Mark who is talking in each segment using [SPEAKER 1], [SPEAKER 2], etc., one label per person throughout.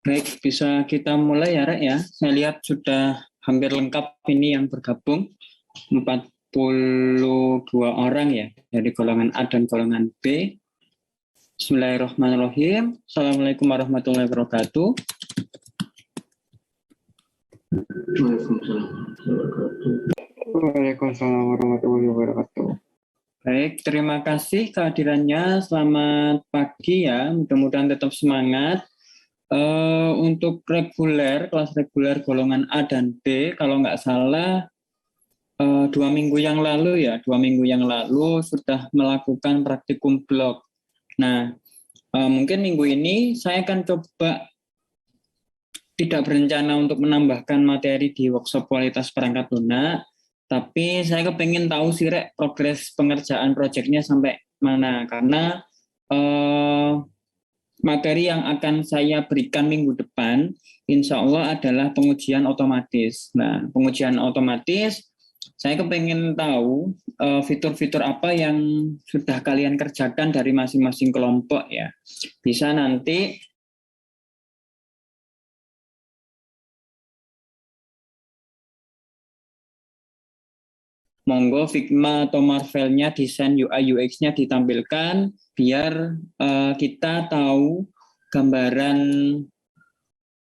[SPEAKER 1] Baik, bisa kita mulai ya, Rek ya. Saya lihat sudah hampir lengkap ini yang bergabung. 42 orang ya, dari golongan A dan golongan B. Bismillahirrahmanirrahim. Assalamualaikum warahmatullahi wabarakatuh. Waalaikumsalam warahmatullahi wabarakatuh. Baik, terima kasih kehadirannya. Selamat pagi ya, mudah-mudahan tetap semangat. Untuk reguler, kelas reguler golongan A dan B, kalau nggak salah 2 minggu yang lalu ya, 2 minggu yang lalu sudah melakukan praktikum blog. Nah, mungkin minggu ini saya akan coba tidak berencana untuk menambahkan materi di workshop kualitas perangkat lunak, tapi saya kepengen tahu sih Rek, progres pengerjaan proyeknya sampai mana, karena materi yang akan saya berikan minggu depan, insya Allah adalah pengujian otomatis. Nah, pengujian otomatis, saya kepengen tahu fitur-fitur apa yang sudah kalian kerjakan dari masing-masing kelompok ya. Bisa nanti monggo Figma atau Marvelnya, desain UI UX-nya ditampilkan biar kita tahu gambaran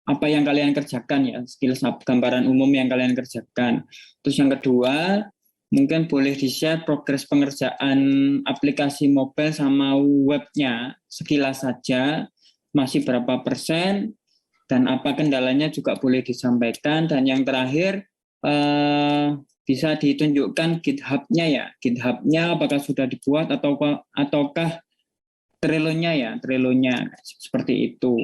[SPEAKER 1] apa yang kalian kerjakan ya, skill gambaran umum yang kalian kerjakan. Terus yang kedua, mungkin boleh di-share progres pengerjaan aplikasi mobile sama webnya sekilas saja, masih berapa persen, dan apa kendalanya juga boleh disampaikan. Dan yang terakhir, bisa ditunjukkan GitHub-nya ya, GitHub-nya apakah sudah dibuat ataukah Trello-nya ya, Trello-nya seperti itu.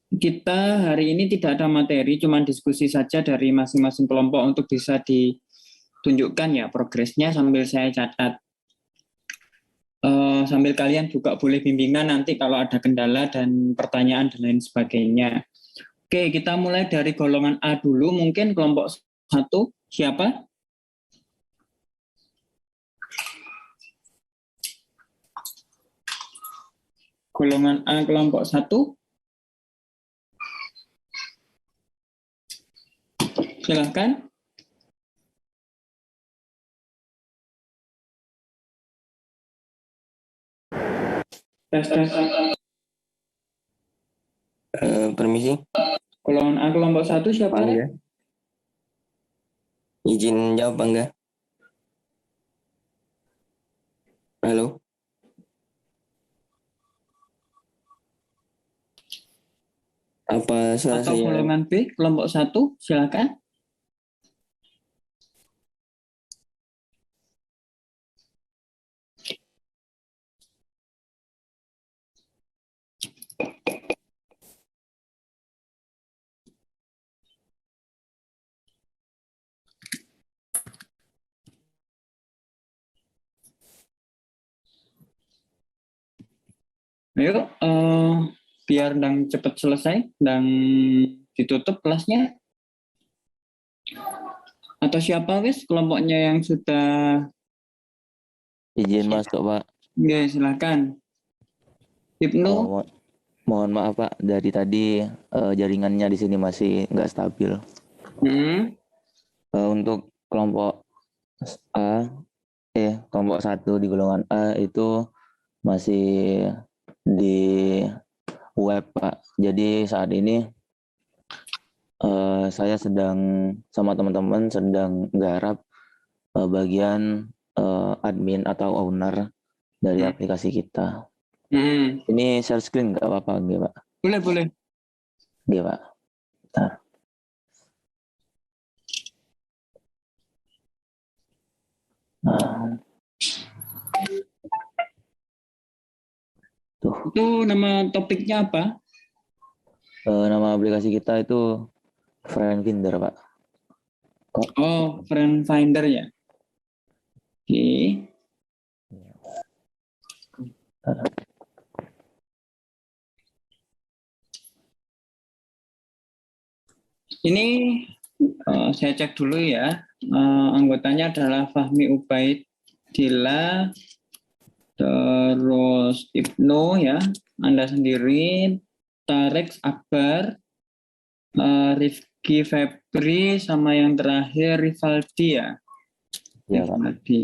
[SPEAKER 1] Kita hari ini tidak ada materi, cuma diskusi saja dari masing-masing kelompok untuk bisa ditunjukkan ya progresnya sambil saya catat. Sambil kalian juga boleh bimbingan nanti kalau ada kendala dan pertanyaan dan lain sebagainya. Oke, kita mulai dari golongan A dulu, mungkin kelompok 1, siapa? Golongan A kelompok 1. Silahkan. Tes.
[SPEAKER 2] Permisi.
[SPEAKER 1] Golongan A kelompok 1 siapa?
[SPEAKER 2] Ya. Izin jawab enggak? Halo. Apa suara
[SPEAKER 1] Atau
[SPEAKER 2] saya?
[SPEAKER 1] golongan B kelompok 1, silakan. Ayo, biar dan cepat selesai dan ditutup kelasnya. Atau siapa wis kelompoknya yang sudah
[SPEAKER 2] Izin masuk, Pak.
[SPEAKER 1] ya, silakan. Ibnu.
[SPEAKER 2] Mohon maaf, Pak. Dari tadi jaringannya di sini masih nggak stabil. Untuk kelompok A, kelompok 1 di golongan A itu masih di web, Pak. Jadi saat ini saya sedang sama teman-teman sedang garap bagian admin atau owner dari aplikasi kita. Ini share screen nggak apa-apa, nggak, Pak?
[SPEAKER 1] Boleh.
[SPEAKER 2] Iya, Pak. Bentar. Tuh.
[SPEAKER 1] Itu nama topiknya apa?
[SPEAKER 2] Nama aplikasi kita itu Friend Finder, Pak.
[SPEAKER 1] Oh, Friend Finder ya. Oke. Ini saya cek dulu ya. Anggotanya adalah Fahmi Ubaidillah, terus Ibnu ya, Anda sendiri, Tarex Akbar, Rifki Febri, sama yang terakhir Rivaldi ya.
[SPEAKER 2] Ya, Pak.
[SPEAKER 1] Rivaldi.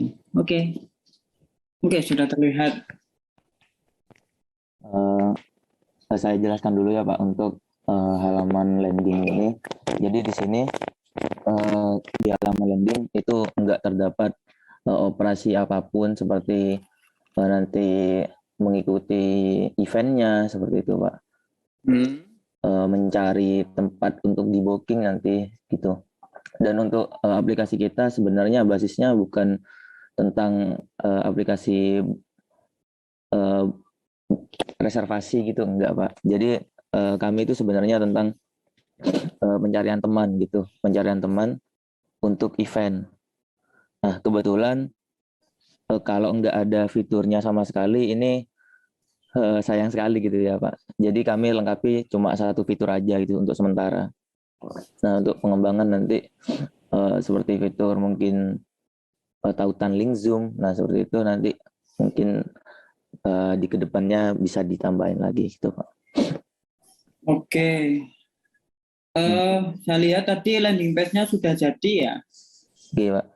[SPEAKER 1] Oke, sudah terlihat.
[SPEAKER 2] Saya jelaskan dulu ya Pak untuk halaman landing ini. Jadi di sini di halaman landing itu enggak terdapat operasi apapun seperti nanti mengikuti eventnya seperti itu Pak. Mencari tempat untuk di booking nanti gitu. Dan untuk aplikasi kita sebenarnya basisnya bukan tentang aplikasi reservasi gitu, enggak Pak. Jadi kami itu sebenarnya tentang pencarian teman gitu, pencarian teman untuk event. Nah kebetulan kalau enggak ada fiturnya sama sekali ini sayang sekali gitu ya Pak. Jadi kami lengkapi cuma satu fitur aja gitu untuk sementara. Nah untuk pengembangan nanti seperti fitur mungkin tautan link Zoom, nah seperti itu nanti mungkin di kedepannya bisa ditambahin lagi gitu Pak.
[SPEAKER 1] Oke. Saya lihat tadi landing page-nya sudah jadi ya.
[SPEAKER 2] Oke Pak.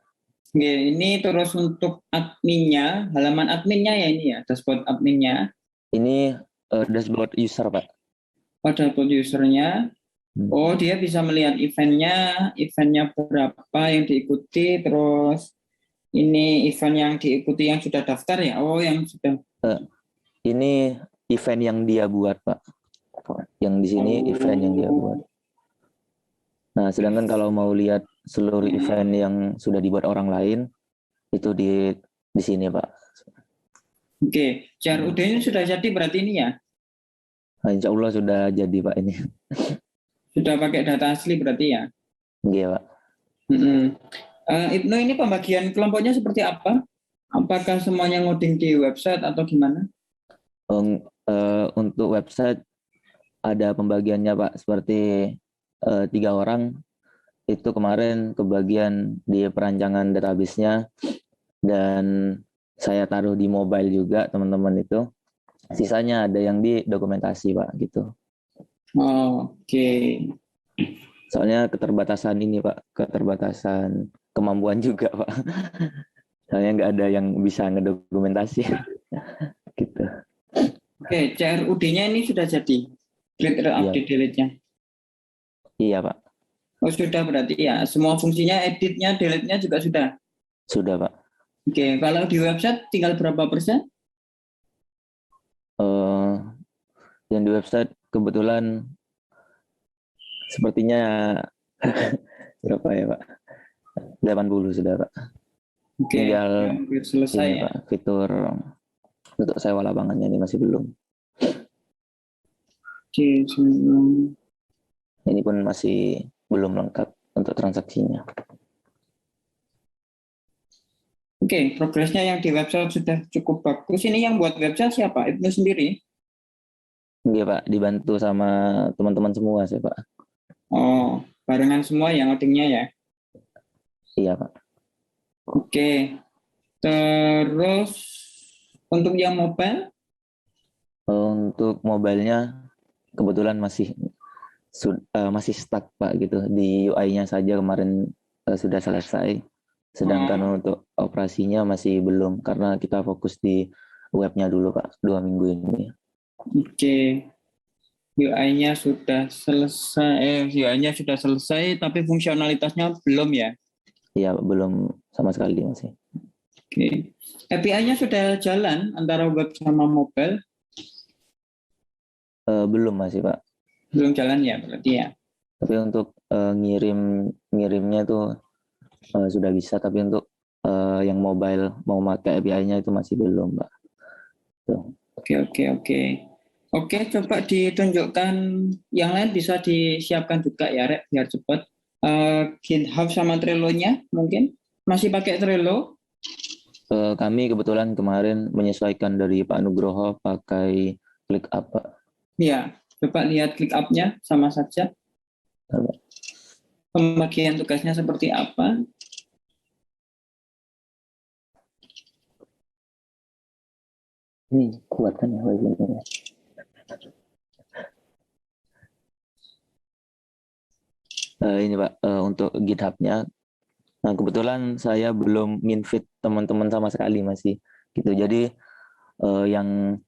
[SPEAKER 1] Oke, ini terus untuk adminnya, halaman adminnya ya ini ya, dashboard adminnya.
[SPEAKER 2] Ini dashboard user Pak.
[SPEAKER 1] Oh, dashboard usernya. Oh, dia bisa melihat eventnya berapa yang diikuti, terus ini event yang diikuti yang sudah daftar ya. Oh, yang sudah.
[SPEAKER 2] Ini event yang dia buat Pak. Yang di sini event yang dia buat. Nah, sedangkan kalau mau lihat seluruh event yang sudah dibuat orang lain itu di sini Pak.
[SPEAKER 1] Oke, CRUD-nya sudah jadi berarti ini ya?
[SPEAKER 2] Nah, insya Allah sudah jadi Pak ini.
[SPEAKER 1] Sudah pakai data asli berarti ya?
[SPEAKER 2] Iya Pak.
[SPEAKER 1] Ibnu, ini pembagian kelompoknya seperti apa? Apakah semuanya ngoding di website atau gimana?
[SPEAKER 2] Untuk website ada pembagiannya Pak, seperti 3 orang itu kemarin kebagian di perancangan database-nya dan saya taruh di mobile juga teman-teman itu. Sisanya ada yang di dokumentasi Pak gitu.
[SPEAKER 1] Oke.
[SPEAKER 2] Soalnya keterbatasan ini Pak, keterbatasan kemampuan juga Pak. Soalnya nggak ada yang bisa ngedokumentasi gitu.
[SPEAKER 1] Oke, CRUD-nya ini sudah jadi. Create, update, delete-nya.
[SPEAKER 2] Iya Pak.
[SPEAKER 1] Oh sudah berarti ya. Semua fungsinya, edit-nya, delete-nya juga sudah.
[SPEAKER 2] Sudah Pak.
[SPEAKER 1] Oke, kalau di website tinggal berapa persen?
[SPEAKER 2] Yang di website kebetulan sepertinya berapa ya Pak? 80 sudah Pak.
[SPEAKER 1] Oke,
[SPEAKER 2] Tinggal
[SPEAKER 1] selesai
[SPEAKER 2] ini
[SPEAKER 1] ya.
[SPEAKER 2] Pak, fitur untuk sewa lapangannya ini masih belum.
[SPEAKER 1] Oke,
[SPEAKER 2] ini pun masih belum lengkap untuk transaksinya.
[SPEAKER 1] Oke, progresnya yang di website sudah cukup bagus. Ini yang buat website siapa? Ibnu sendiri?
[SPEAKER 2] Iya Pak, dibantu sama teman-teman semua sih Pak.
[SPEAKER 1] Oh, barengan semua yang ngodingnya ya?
[SPEAKER 2] Iya Pak.
[SPEAKER 1] Oke, terus untuk yang mobile?
[SPEAKER 2] Untuk mobilenya kebetulan masih stuck Pak gitu. Di UI-nya saja kemarin sudah selesai. Sedangkan untuk operasinya masih belum karena kita fokus di webnya dulu Pak 2 minggu ini.
[SPEAKER 1] Oke, UI-nya sudah selesai. UI-nya sudah selesai, tapi fungsionalitasnya belum ya?
[SPEAKER 2] Iya belum sama sekali masih.
[SPEAKER 1] Oke, API-nya sudah jalan antara web sama mobile?
[SPEAKER 2] Belum masih Pak.
[SPEAKER 1] Belum jalan ya berarti ya?
[SPEAKER 2] Tapi untuk ngirimnya itu sudah bisa, tapi untuk yang mobile mau pakai API-nya itu masih belum Pak. Tuh.
[SPEAKER 1] Oke, coba ditunjukkan yang lain bisa disiapkan juga ya, Rek, biar cepat. GitHub sama Trello-nya mungkin masih pakai Trello?
[SPEAKER 2] Kami kebetulan kemarin menyesuaikan dari Pak Nugroho pakai ClickUp Pak.
[SPEAKER 1] Ya, coba lihat ClickUp-nya sama saja. Pembagian tugasnya seperti apa?
[SPEAKER 2] Ini kuat kan ya wifi-nya? Ini Pak, untuk GitHub-nya, nah kebetulan saya belum nginvite teman-teman sama sekali masih gitu. Jadi yang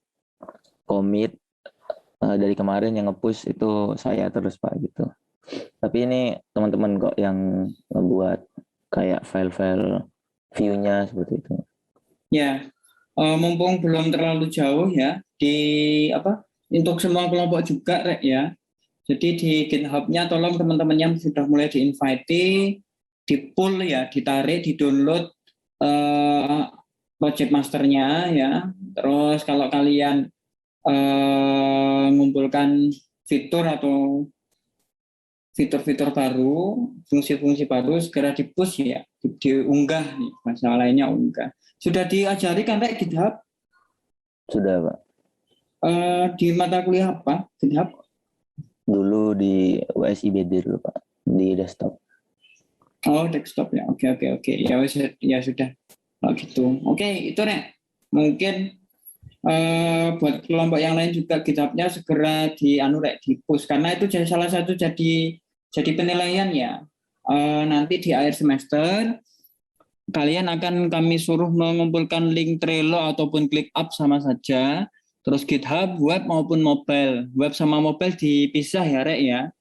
[SPEAKER 2] komit dari kemarin yang nge-push itu saya terus Pak gitu. Tapi ini teman-teman kok yang ngebuat kayak file-file view-nya seperti itu.
[SPEAKER 1] Ya, mumpung belum terlalu jauh ya untuk semua kelompok juga Rek ya. Jadi di GitHub-nya tolong teman-teman yang sudah mulai di-invite, di-pull ya, ditarik, di-download project masternya ya. Terus kalau kalian mengumpulkan fitur atau fitur-fitur baru, fungsi-fungsi baru segera di-push ya, diunggah nih, masalah lainnya unggah. Sudah diajari kan Rek GitHub?
[SPEAKER 2] Sudah Pak.
[SPEAKER 1] Di mata kuliah apa GitHub?
[SPEAKER 2] Dulu di USIBD dulu Pak, di desktop.
[SPEAKER 1] Oh, desktop ya. Oke. Ya sudah. Oh gitu. Oke, itu Rek. Mungkin buat kelompok yang lain juga GitHub-nya segera di-push karena itu salah satu jadi penilaian ya. Nanti di akhir semester kalian akan kami suruh mengumpulkan link Trello ataupun ClickUp sama saja. Terus GitHub web maupun mobile. Web sama mobile dipisah ya Rek ya.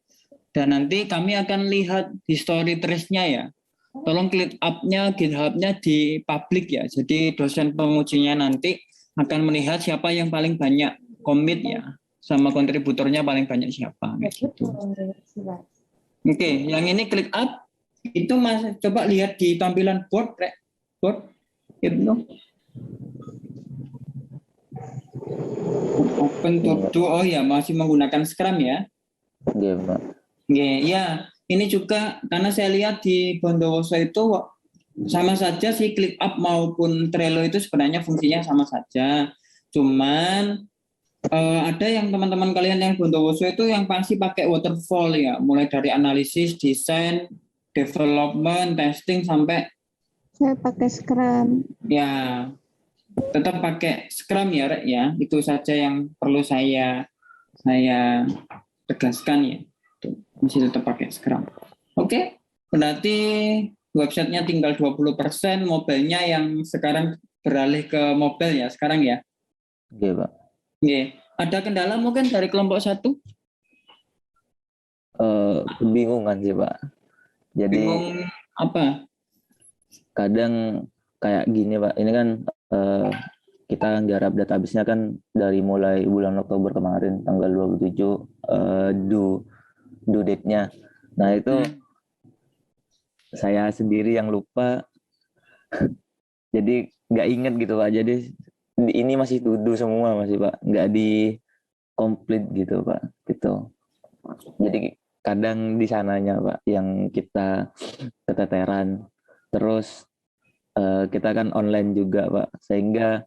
[SPEAKER 1] Dan nanti kami akan lihat history trace-nya ya. Tolong ClickUp-nya, GitHub-nya di public ya. Jadi dosen pengujinya nanti akan melihat siapa yang paling banyak commit ya. Sama kontributornya paling banyak siapa. Gitu. Oke, yang ini ClickUp. Itu Mas, coba lihat di tampilan board, Rek. Board. Itu. Open to do. Oh ya, masih menggunakan Scrum ya?
[SPEAKER 2] Iya, Pak.
[SPEAKER 1] Ya, ini juga karena saya lihat di Bondowoso itu sama saja sih ClickUp maupun Trello itu sebenarnya fungsinya sama saja. Cuman ada yang teman-teman kalian yang Bondowoso itu yang pasti pakai waterfall ya, mulai dari analisis, desain, development, testing sampai
[SPEAKER 3] saya pakai Scrum.
[SPEAKER 1] Ya, tetap pakai Scrum ya, Rek ya. Itu saja yang perlu saya tegaskan ya. Tuh, masih tetap pakai Scrum. Oke, berarti websitenya tinggal 20%, mobilenya yang sekarang beralih ke mobile ya sekarang ya.
[SPEAKER 2] Oke, Pak.
[SPEAKER 1] Oke. Ada kendala mungkin dari kelompok 1?
[SPEAKER 2] Kebingungan sih Pak. Jadi
[SPEAKER 1] bingung apa?
[SPEAKER 2] Kadang kayak gini Pak, ini kan kita garap database-nya kan dari mulai bulan Oktober kemarin tanggal 27 due date-nya. Nah itu saya sendiri yang lupa jadi nggak inget gitu Pak. Jadi ini masih tuduh semua masih Pak, nggak di complete gitu Pak gitu. Jadi kadang di sananya Pak yang kita keteteran. Terus kita kan online juga Pak, sehingga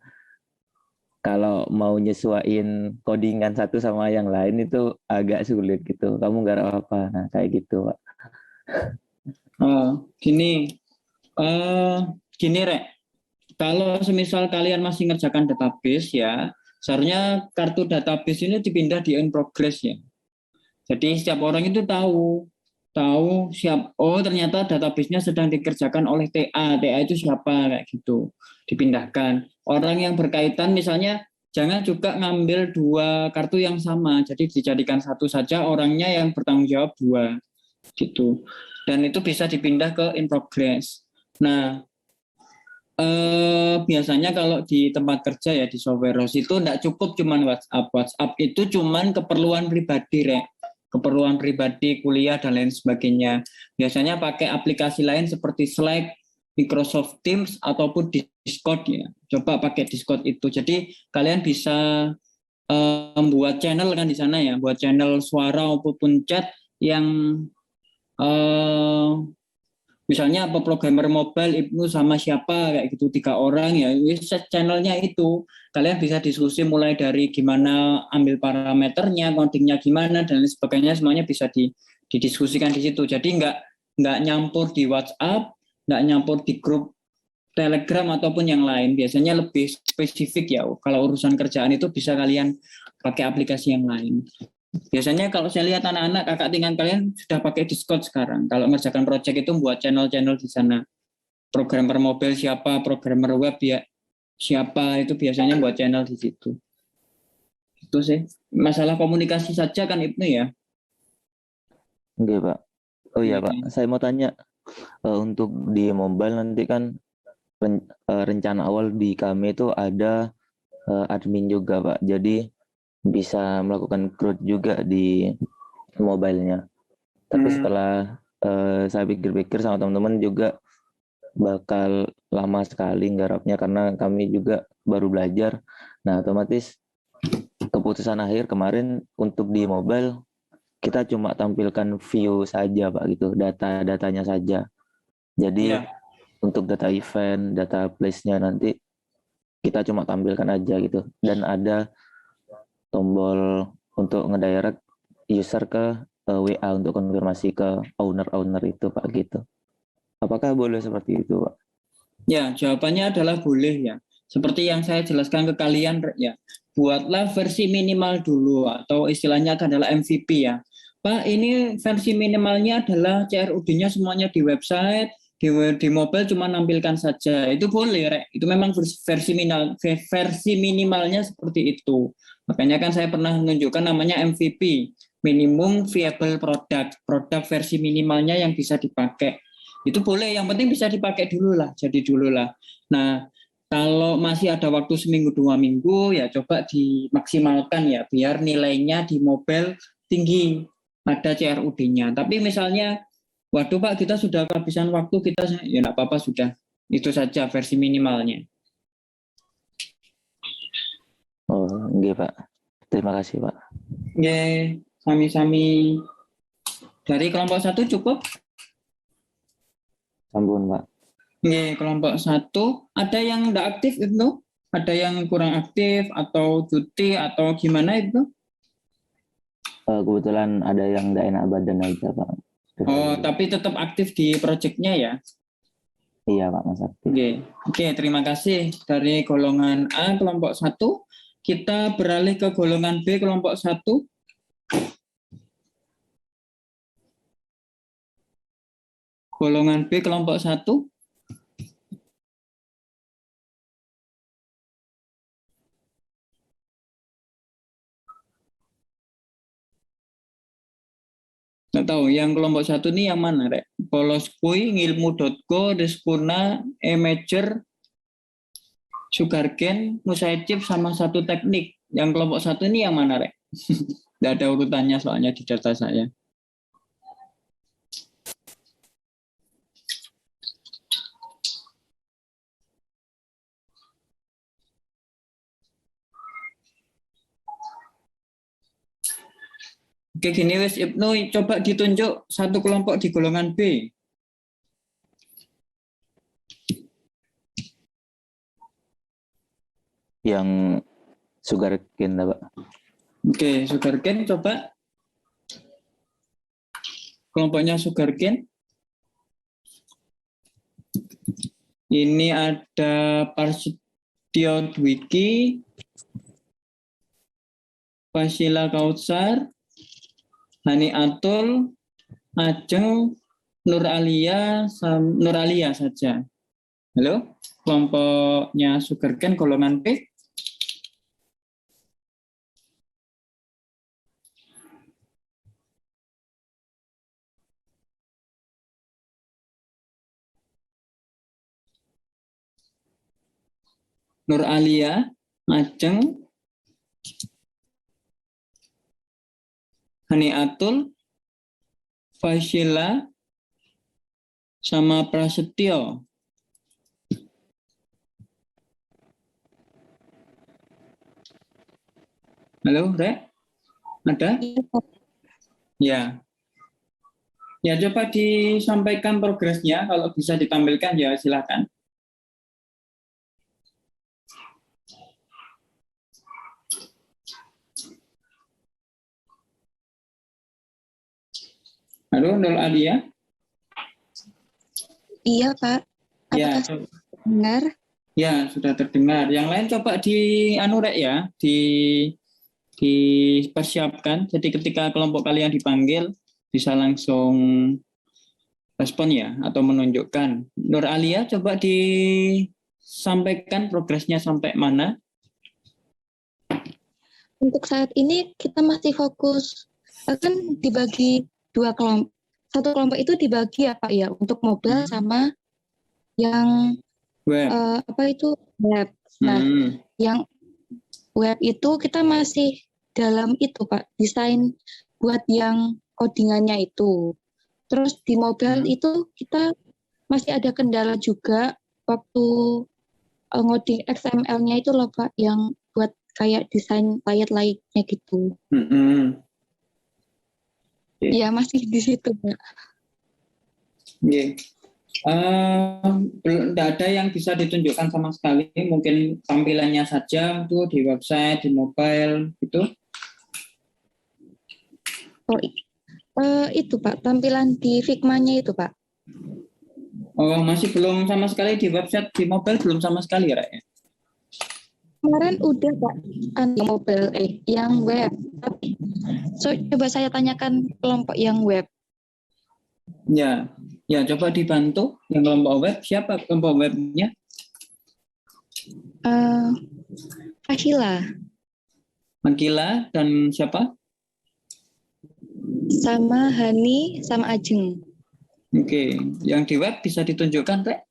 [SPEAKER 2] kalau mau nyesuaiin codingan satu sama yang lain itu agak sulit gitu. Kamu garap apa? Nah kayak gitu Pak.
[SPEAKER 1] Gini Rek. Kalau semisal kalian masih ngerjakan database ya, seharusnya kartu database ini dipindah di in progress ya. Jadi setiap orang itu tahu ternyata database-nya sedang dikerjakan oleh TA itu siapa kayak gitu, dipindahkan. Orang yang berkaitan misalnya jangan juga ngambil 2 kartu yang sama, jadi dijadikan satu saja, orangnya yang bertanggung jawab 2 gitu. Dan itu bisa dipindah ke in progress. Nah, biasanya kalau di tempat kerja ya di software house itu tidak cukup cuman WhatsApp itu cuman keperluan pribadi Rek. Keperluan pribadi, kuliah dan lain sebagainya. Biasanya pakai aplikasi lain seperti Slack, Microsoft Teams ataupun Discord ya. Coba pakai Discord itu. Jadi kalian bisa membuat channel kan di sana ya, buat channel suara maupun chat yang misalnya apa programmer mobile Ibnu sama siapa kayak gitu 3 orang ya, channelnya itu kalian bisa diskusi mulai dari gimana ambil parameternya, codingnya gimana dan lain sebagainya, semuanya bisa didiskusikan di situ. Jadi nggak nyampur di WhatsApp, nggak nyampur di grup Telegram ataupun yang lain. Biasanya lebih spesifik ya. Kalau urusan kerjaan itu bisa kalian pakai aplikasi yang lain. Biasanya kalau saya lihat anak-anak kakak tingkat kalian sudah pakai Discord sekarang. Kalau ngerjakan project itu buat channel-channel di sana. Programmer mobile siapa, programmer web ya siapa, itu biasanya buat channel di situ. Itu sih. Masalah komunikasi saja kan Ibnu ya.
[SPEAKER 2] Oke, Pak. Oh iya, Pak. Saya mau tanya, untuk di mobile nanti kan rencana awal di kami itu ada admin juga, Pak. Jadi bisa melakukan growth juga di mobile-nya. Tapi setelah saya pikir-pikir sama teman-teman juga bakal lama sekali nggarapnya karena kami juga baru belajar. Nah, otomatis keputusan akhir kemarin untuk di mobile kita cuma tampilkan view saja, Pak, gitu, data-datanya saja. Jadi untuk data event, data place-nya nanti kita cuma tampilkan aja gitu. Dan ada tombol untuk ngedirect user ke WA untuk konfirmasi ke owner itu, Pak, gitu. Apakah boleh seperti itu, Pak?
[SPEAKER 1] Ya, jawabannya adalah boleh ya. Seperti yang saya jelaskan ke kalian ya. Buatlah versi minimal dulu atau istilahnya adalah MVP ya. Pak, ini versi minimalnya adalah CRUD-nya semuanya di website, di mobile cuma nampilkan saja. Itu boleh, Rek. Itu memang versi minimalnya seperti itu. Makanya kan saya pernah menunjukkan namanya MVP, minimum viable product, produk versi minimalnya yang bisa dipakai. Itu boleh, yang penting bisa dipakai dulu lah, jadi dulu lah. Nah, kalau masih ada waktu seminggu 2 minggu ya coba dimaksimalkan ya biar nilainya di mobile tinggi, ada CRUD-nya. Tapi misalnya, waduh Pak kita sudah kehabisan waktu, kita ya nggak apa-apa sudah. Itu saja versi minimalnya.
[SPEAKER 2] Oh, enggak, Pak. Terima kasih, Pak.
[SPEAKER 1] Ya, sami-sami. Dari kelompok 1 cukup?
[SPEAKER 2] Sampun, Pak.
[SPEAKER 1] Ya, kelompok 1 ada yang tidak aktif itu? Ada yang kurang aktif atau cuti atau gimana itu?
[SPEAKER 2] Kebetulan ada yang tidak enak badan aja, Pak.
[SPEAKER 1] Oh, tapi tetap aktif di proyeknya ya?
[SPEAKER 2] Iya, Pak, Mas aktif.
[SPEAKER 1] Oke, terima kasih. Dari golongan A, kelompok 1, kita beralih ke golongan B, kelompok 1. Golongan B, kelompok 1. Nggak tahu, yang kelompok 1 ini yang mana, Rek? Poloskui, ngilmu.co, Deskuna, Emager, Sugarcane, Musaicip, sama satu teknik. Yang kelompok 1 ini yang mana, Rek? Tidak ada urutannya soalnya di data saya. Oke, gini wes Ibnu, coba ditunjuk satu kelompok di golongan B.
[SPEAKER 2] Yang sugarcane, Pak.
[SPEAKER 1] Oke, Sugarcane coba. Kelompoknya Sugarcane. Ini ada Prasetyo Dwiki, Fasila Kautsar, Hani Atul, Ajeng, Nur Alia saja. Halo, kelompoknya Sugarcane golongan P. Nur Alia, Ajeng, Hani Atul, Fasila, sama Prasetyo. Halo, Rek? Ada? Ya. Ya, coba disampaikan progresnya. Kalau bisa ditampilkan, ya silakan. Halo, Nur Alia?
[SPEAKER 3] Iya, Pak.
[SPEAKER 1] Ya,
[SPEAKER 3] Dengar?
[SPEAKER 1] Ya, sudah terdengar. Yang lain coba di anu Rek ya, dipersiapkan. Jadi ketika kelompok kalian dipanggil bisa langsung respon ya atau menunjukkan. Nur Alia coba disampaikan progresnya sampai mana?
[SPEAKER 3] Untuk saat ini kita masih fokus, kan dibagi dua kelompok. Satu kelompok itu dibagi apa ya untuk mobile sama yang
[SPEAKER 1] Web.
[SPEAKER 3] apa itu web. Nah, yang web itu kita masih dalam itu Pak, desain buat yang codingannya itu. Terus di mobile itu kita masih ada kendala juga waktu ngoding XML-nya itu loh Pak, yang buat kayak desain layar-layarnya gitu. Ya masih di situ Pak.
[SPEAKER 1] Yeah. Belum ada yang bisa ditunjukkan sama sekali, mungkin tampilannya saja tuh di website, di mobile gitu.
[SPEAKER 3] Itu Pak, tampilan di Figma-nya itu Pak.
[SPEAKER 1] Oh, masih belum sama sekali di website, di mobile belum sama sekali ya, Rek?
[SPEAKER 3] Kemarin udah Pak, yang mobile, yang web. So, coba saya tanyakan kelompok yang web.
[SPEAKER 1] Ya, ya coba dibantu yang kelompok web. Siapa kelompok webnya?
[SPEAKER 3] Akila.
[SPEAKER 1] Makila dan siapa?
[SPEAKER 3] Sama Hani, sama Ajeng.
[SPEAKER 1] Oke, yang di web bisa ditunjukkan, Rek?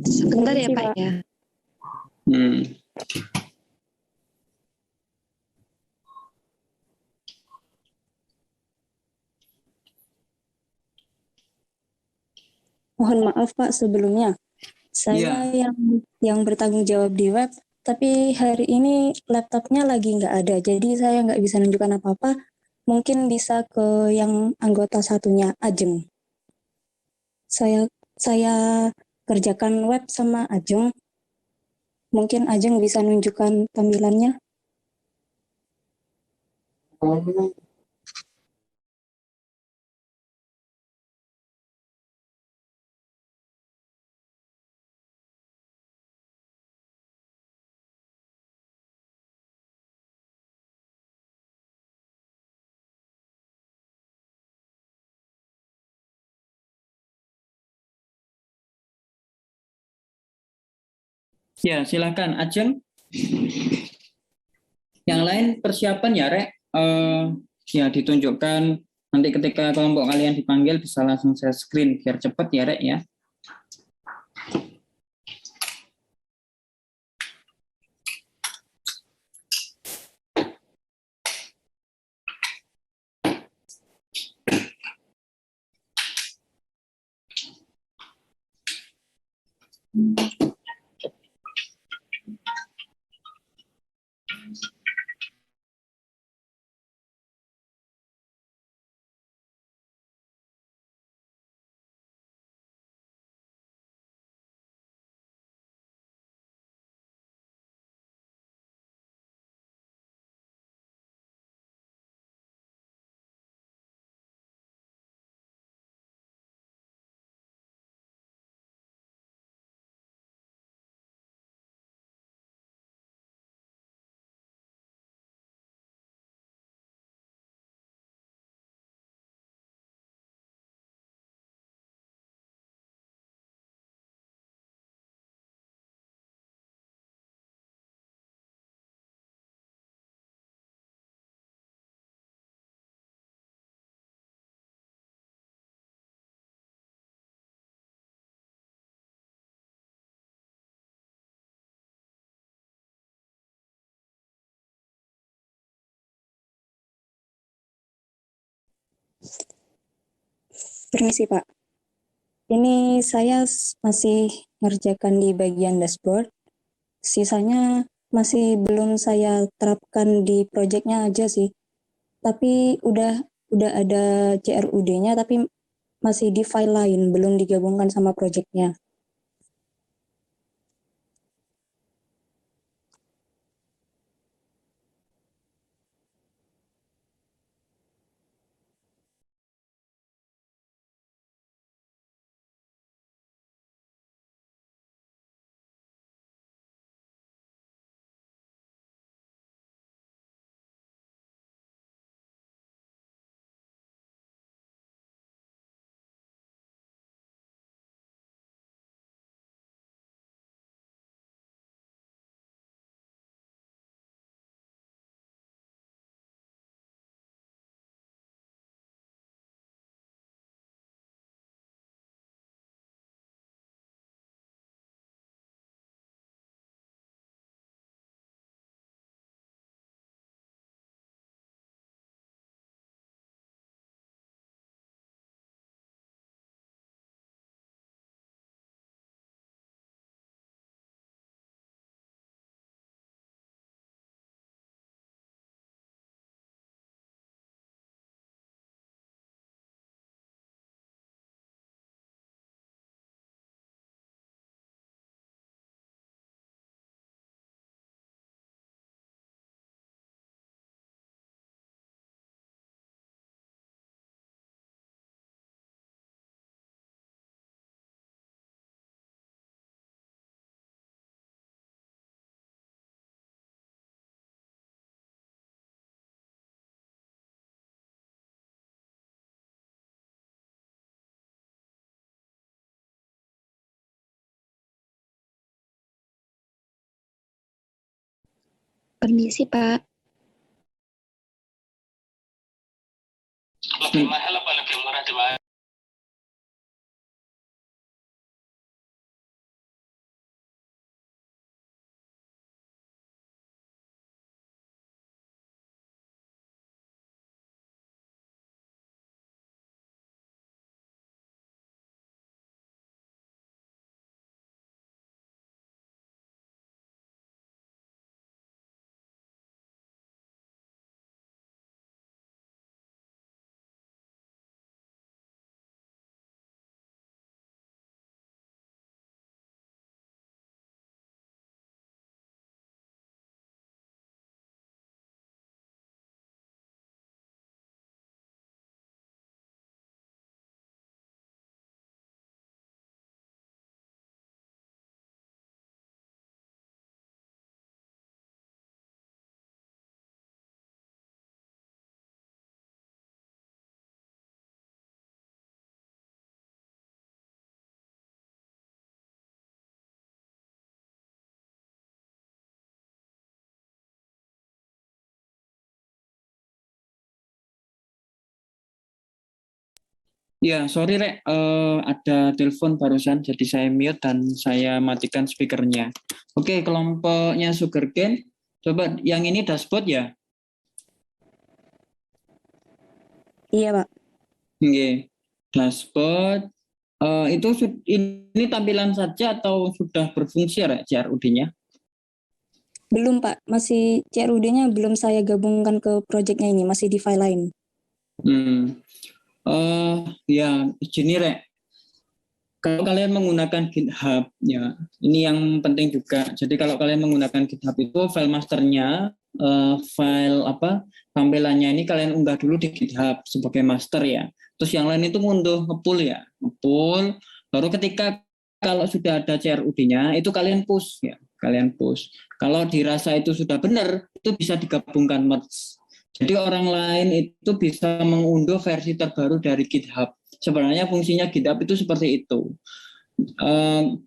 [SPEAKER 3] Sebentar ya Pak ya.
[SPEAKER 4] Mohon maaf Pak sebelumnya. Saya yang bertanggung jawab di web, tapi hari ini laptopnya lagi nggak ada, jadi saya nggak bisa menunjukkan apa-apa. Mungkin bisa ke yang anggota satunya, Ajeng. Saya kerjakan web sama Ajeng. Mungkin Ajeng bisa menunjukkan tampilannya.
[SPEAKER 1] Ya, silakan Ajeng. Yang lain persiapan ya, Rek. Ya ditunjukkan nanti ketika kelompok kalian dipanggil bisa langsung share screen biar cepat ya, Rek ya.
[SPEAKER 4] Permisi Pak. Ini saya masih ngerjakan di bagian dashboard. Sisanya masih belum saya terapkan di proyeknya aja sih. Tapi udah ada CRUD-nya tapi masih di file lain, belum digabungkan sama proyeknya.
[SPEAKER 3] Permisi, Pak.
[SPEAKER 5] Lebih mahal apa lebih murah di mana?
[SPEAKER 1] Ya, sorry Rek, ada telepon barusan, jadi saya mute dan saya matikan speakernya. Oke, kelompoknya Sugarcane, coba yang ini dashboard ya?
[SPEAKER 4] Iya, Pak.
[SPEAKER 1] Oke, dashboard. Ini tampilan saja atau sudah berfungsi ya CRUD-nya?
[SPEAKER 4] Belum, Pak. Masih CRUD-nya belum saya gabungkan ke proyeknya ini, masih di file lain.
[SPEAKER 1] Ya, gini Rek. Kalau kalian menggunakan GitHub, ya, ini yang penting juga. Jadi kalau kalian menggunakan GitHub itu file masternya, file tampilannya ini kalian unggah dulu di GitHub sebagai master ya. Terus yang lain itu ngunduh ngepull ya, ngepull. Baru ketika kalau sudah ada CRUD-nya itu kalian push ya, kalian push. Kalau dirasa itu sudah benar, itu bisa digabungkan merge. Jadi orang lain itu bisa mengunduh versi terbaru dari GitHub. Sebenarnya fungsinya GitHub itu seperti itu.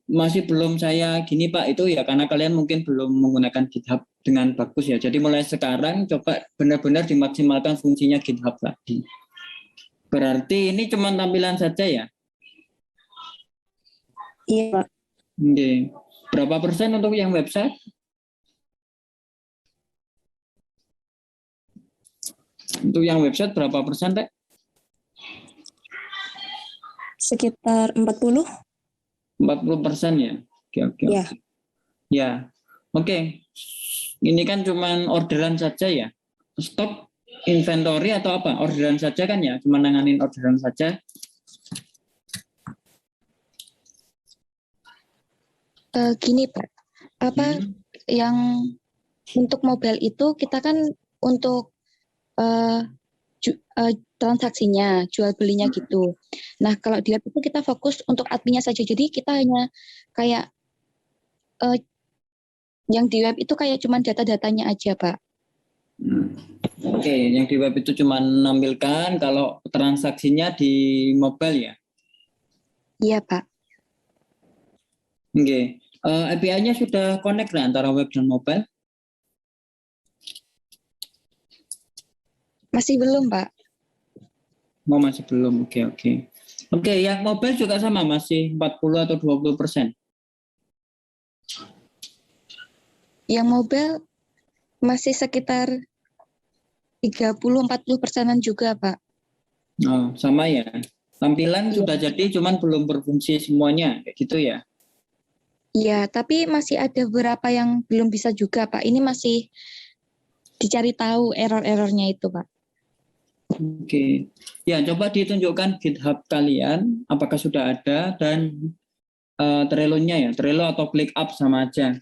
[SPEAKER 1] Masih belum saya gini Pak, itu ya karena kalian mungkin belum menggunakan GitHub dengan bagus ya. Jadi mulai sekarang coba benar-benar dimaksimalkan fungsinya GitHub tadi. Berarti ini cuma tampilan saja ya?
[SPEAKER 4] Iya, Pak.
[SPEAKER 1] Oke. Berapa persen untuk yang website? Untuk yang website berapa persen, Teh?
[SPEAKER 4] Sekitar 40.
[SPEAKER 1] 40% ya? Oke.
[SPEAKER 4] Ya.
[SPEAKER 1] Ya, oke. Ini kan cuma orderan saja ya? Stok, inventory atau apa? Orderan saja kan ya? Cuma nanganin orderan saja.
[SPEAKER 3] Gini Pak, yang untuk mobile itu kita kan untuk transaksinya, jual belinya gitu. Nah kalau di web itu kita fokus untuk adminnya saja, jadi kita hanya kayak yang di web itu kayak cuma data-datanya aja Pak.
[SPEAKER 1] Oke, yang di web itu cuma menampilkan, kalau transaksinya di mobile ya?
[SPEAKER 3] Iya Pak.
[SPEAKER 1] Oke, API-nya sudah connect lah antara web dan mobile?
[SPEAKER 3] Masih belum Pak.
[SPEAKER 1] Masih belum, oke. Oke, yang mobile juga sama, masih 40 atau 20%?
[SPEAKER 3] Yang mobile masih sekitar 30-40%-an juga Pak.
[SPEAKER 1] Oh, sama ya. Tampilan sudah jadi, cuman belum berfungsi semuanya, kayak gitu ya?
[SPEAKER 3] Iya, tapi masih ada beberapa yang belum bisa juga Pak. Ini masih dicari tahu error-errornya itu Pak.
[SPEAKER 1] Oke. Ya, coba ditunjukkan GitHub kalian, apakah sudah ada, dan Trello-nya ya. Trello atau ClickUp sama aja.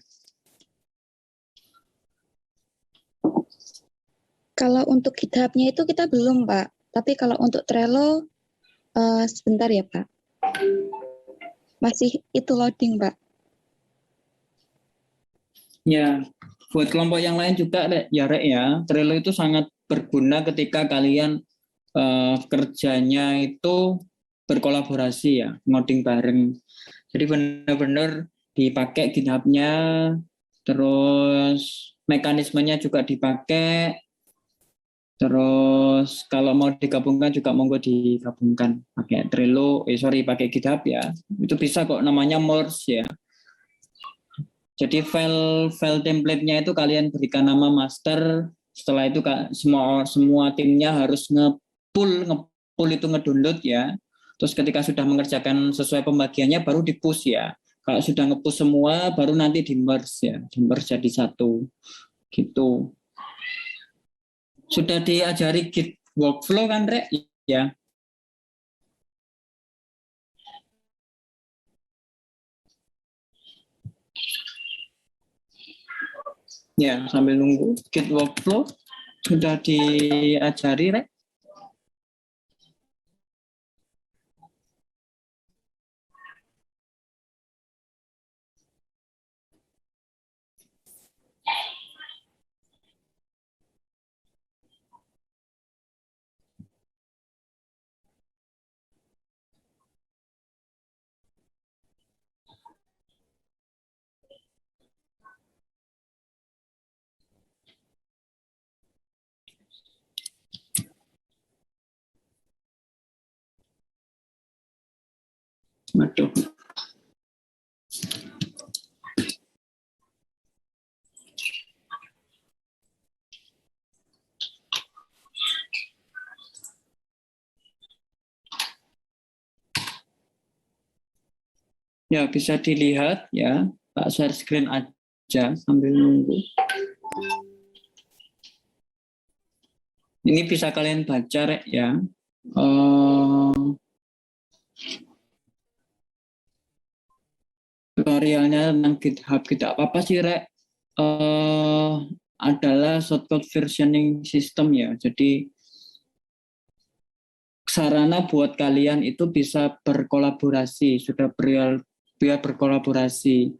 [SPEAKER 3] Kalau untuk GitHub-nya itu kita belum Pak. Tapi kalau untuk Trello, sebentar ya Pak. Masih itu loading Pak.
[SPEAKER 1] Ya, buat kelompok yang lain juga ya Rek ya. Trello itu sangat berguna ketika kalian kerjanya itu berkolaborasi ya, ngoding bareng. Jadi benar-benar dipakai GitHub-nya Terus mekanismenya juga dipakai. Terus kalau mau digabungkan juga monggo digabungkan pakai Trello, pakai GitHub ya. Itu bisa kok, namanya merge ya. Jadi file template-nya itu kalian berikan nama master. Setelah itu semua timnya harus nge-pull itu ngedownload ya. Terus ketika sudah mengerjakan sesuai pembagiannya baru di-push ya. Kalau sudah nge-push semua baru nanti di-merge ya. Di-merge jadi satu. Gitu. Sudah diajari Git workflow kan, Rek? Ya. Ya, sambil nunggu Git workflow sudah diajari, Rek? Waduh. Ya, bisa dilihat ya. Pak share screen aja sambil nunggu. Ini bisa kalian baca, Rek, ya. Tutorialnya tentang GitHub tidak apa-apa sih, Rek. Adalah shortcode versioning system ya. Jadi sarana buat kalian itu bisa berkolaborasi, sudah biar berkolaborasi.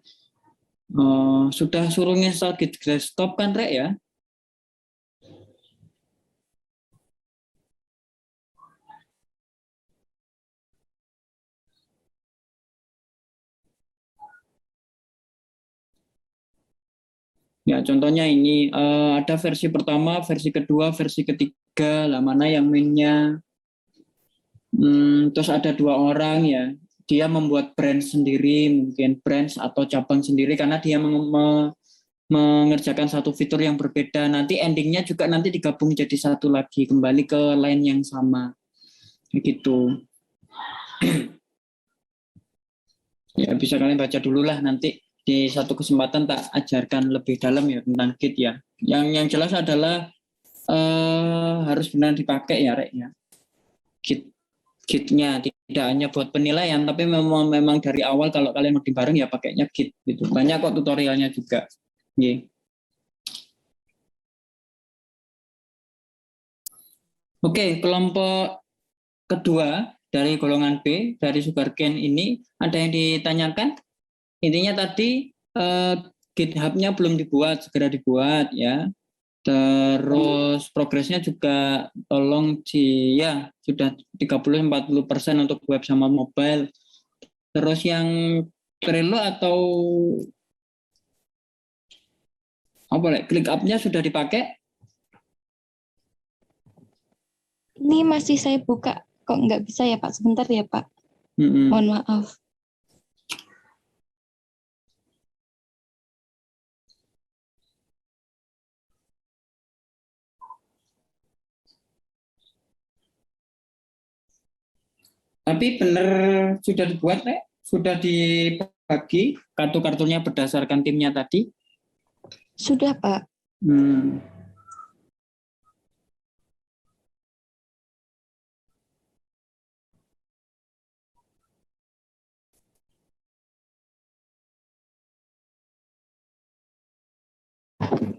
[SPEAKER 1] Sudah suruh install Git desktop kan, Rek ya? Ya, contohnya ini ada versi pertama, versi kedua, versi ketiga. Lah mana yang mainnya? Terus ada 2 orang ya. Dia membuat brand sendiri, mungkin branch atau cabang sendiri karena dia mengerjakan satu fitur yang berbeda. Nanti endingnya juga nanti digabung jadi satu lagi, kembali ke line yang sama. Begitu. Ya, bisa kalian baca dulu lah nanti di satu kesempatan tak ajarkan lebih dalam ya tentang Git ya. Yang jelas adalah harus benar dipakai ya, Rek ya. Git-nya tidak hanya buat penilaian, tapi memang dari awal kalau kalian mau bareng ya pakainya Git gitu. Banyak kok tutorialnya juga. Yeah. Oke, kelompok kedua dari golongan B dari sugarcane ini ada yang ditanyakan? Intinya tadi GitHub-nya belum dibuat, segera dibuat ya. Terus progresnya juga tolong ya sudah 30-40% untuk web sama mobile. Terus yang Trello atau ClickUp-nya sudah dipakai?
[SPEAKER 3] Ini masih saya buka, kok nggak bisa ya Pak? Sebentar ya Pak. Mohon maaf.
[SPEAKER 1] Tapi benar sudah dibuat, Rek? Sudah dibagi kartu-kartunya berdasarkan timnya tadi?
[SPEAKER 3] Sudah Pak.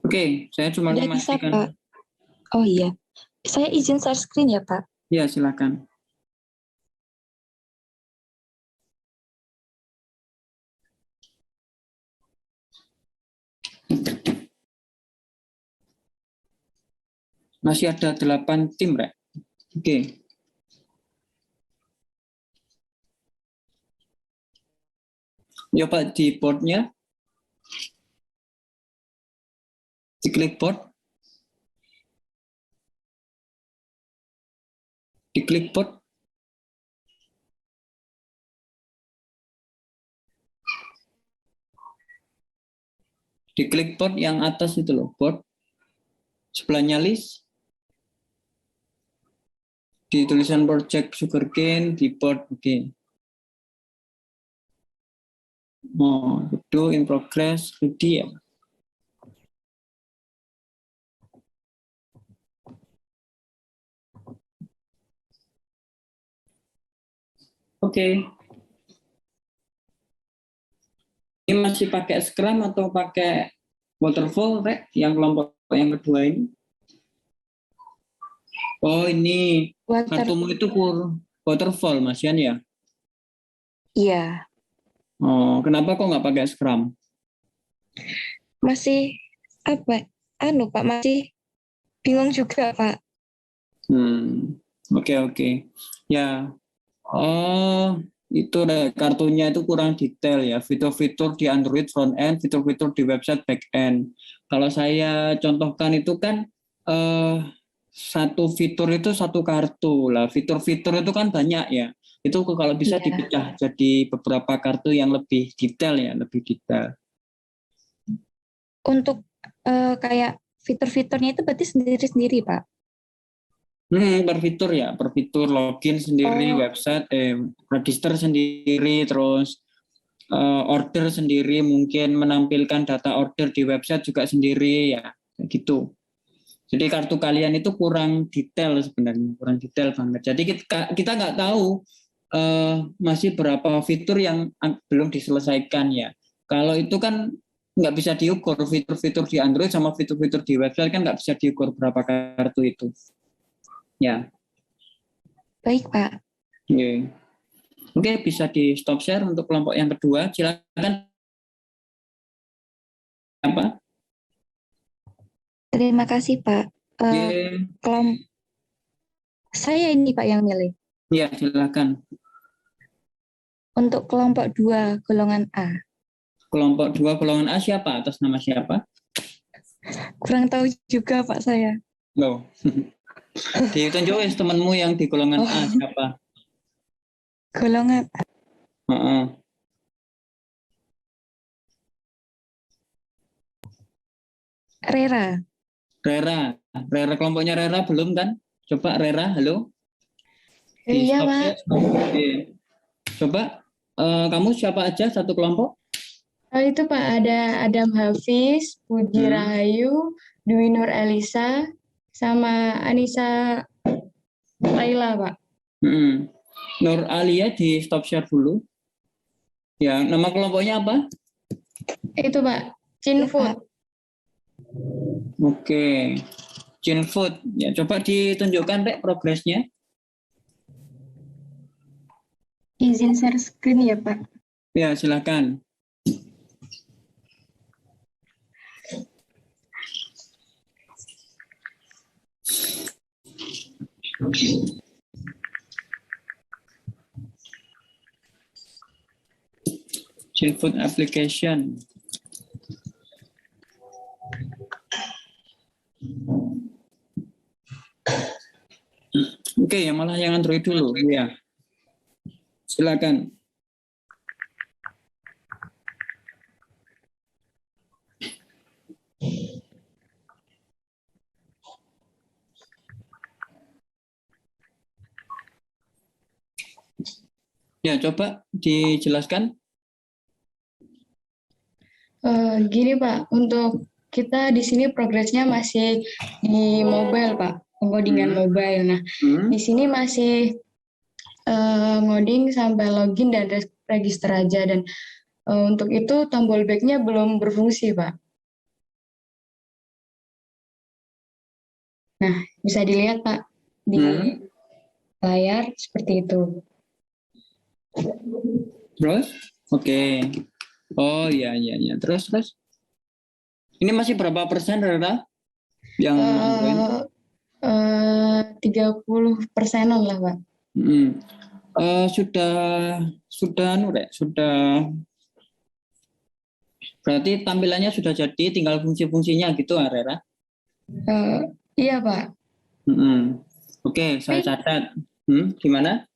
[SPEAKER 1] Oke, saya cuma
[SPEAKER 3] Sudah bisa Pak. Oh iya, saya izin share screen ya Pak.
[SPEAKER 1] Ya, silakan. Masih ada 8 tim, Rek. Oke. Ya Pak, di boardnya Di clipboard. Di clipboard. Di clipboard yang atas itu loh, board. Sebelahnya list. Di tulisan project sugarcane, di board, oke. Oh, itu in progress, ready ya. Oke. Ini masih pakai Scrum atau pakai waterfall, Rek, yang kelompok yang kedua ini? Oh, ini kartumu itu waterfall, Mas Yan ya?
[SPEAKER 3] Iya.
[SPEAKER 1] Oh, kenapa kok nggak pakai Scrum?
[SPEAKER 3] Masih apa? Pak, masih bingung juga, Pak.
[SPEAKER 1] Oke. Ya. Oh, itu kartunya itu kurang detail ya. Fitur-fitur di Android front end, fitur-fitur di website back end. Kalau saya contohkan itu kan satu fitur itu satu kartu lah. Fitur-fitur itu kan banyak ya. Itu kalau bisa dipecah jadi beberapa kartu yang lebih detail ya, lebih detail.
[SPEAKER 3] Untuk kayak fitur-fiturnya itu berarti sendiri-sendiri, Pak?
[SPEAKER 1] Per fitur login sendiri, website, register sendiri, terus order sendiri, mungkin menampilkan data order di website juga sendiri ya, gitu. Jadi kartu kalian itu kurang detail sebenarnya, kurang detail banget. Jadi kita nggak tahu masih berapa fitur yang belum diselesaikan ya. Kalau itu kan nggak bisa diukur, fitur-fitur di Android sama fitur-fitur di website kan nggak bisa diukur berapa kartu itu. Ya.
[SPEAKER 3] Baik, Pak.
[SPEAKER 1] Oke, bisa di stop share untuk kelompok yang kedua. Silakan. Apa?
[SPEAKER 3] Terima kasih, Pak. Saya ini, Pak, yang milih.
[SPEAKER 1] Iya, silakan.
[SPEAKER 3] Untuk kelompok 2 golongan A.
[SPEAKER 1] Kelompok 2 golongan A siapa? Atas nama siapa?
[SPEAKER 3] Kurang tahu juga, Pak, saya.
[SPEAKER 1] Loh. Ditunjukin temanmu yang di golongan A siapa?
[SPEAKER 3] Golongan A. Rera.
[SPEAKER 1] Kelompoknya Rera belum kan? Coba Rera, halo?
[SPEAKER 3] Iya, Pak.
[SPEAKER 1] Coba kamu siapa aja satu kelompok?
[SPEAKER 6] Itu Pak, ada Adam Hafiz, Puji Rahayu, Dwi Nur Elisa, sama Anissa Laila, Pak.
[SPEAKER 1] Nur Alia di stop share dulu. Ya, nama kelompoknya apa?
[SPEAKER 6] Itu Pak, Cinfood.
[SPEAKER 1] Oke, Cinfood. Ya, coba ditunjukkan Rek progresnya.
[SPEAKER 6] Izin share screen ya Pak.
[SPEAKER 1] Ya, silakan. Cinfood application. Oke, yang malah yang Android dulu, ya. Silakan. Ya, coba dijelaskan.
[SPEAKER 6] Gini Pak, untuk kita di sini progresnya masih di mobile Pak, pengodingan mobile. Nah, di sini masih ngoding sampai login dan register aja, dan untuk itu tombol back-nya belum berfungsi Pak. Nah, bisa dilihat Pak di layar seperti itu.
[SPEAKER 1] Terus? Oke. Oh iya. Terus. Ini masih berapa persen, Rera? Yang
[SPEAKER 6] 30%-an lah Pak.
[SPEAKER 1] Sudah Berarti tampilannya sudah jadi, tinggal fungsi-fungsinya gitu, Rera?
[SPEAKER 6] Iya, Pak.
[SPEAKER 1] Oke, saya catat. Gimana?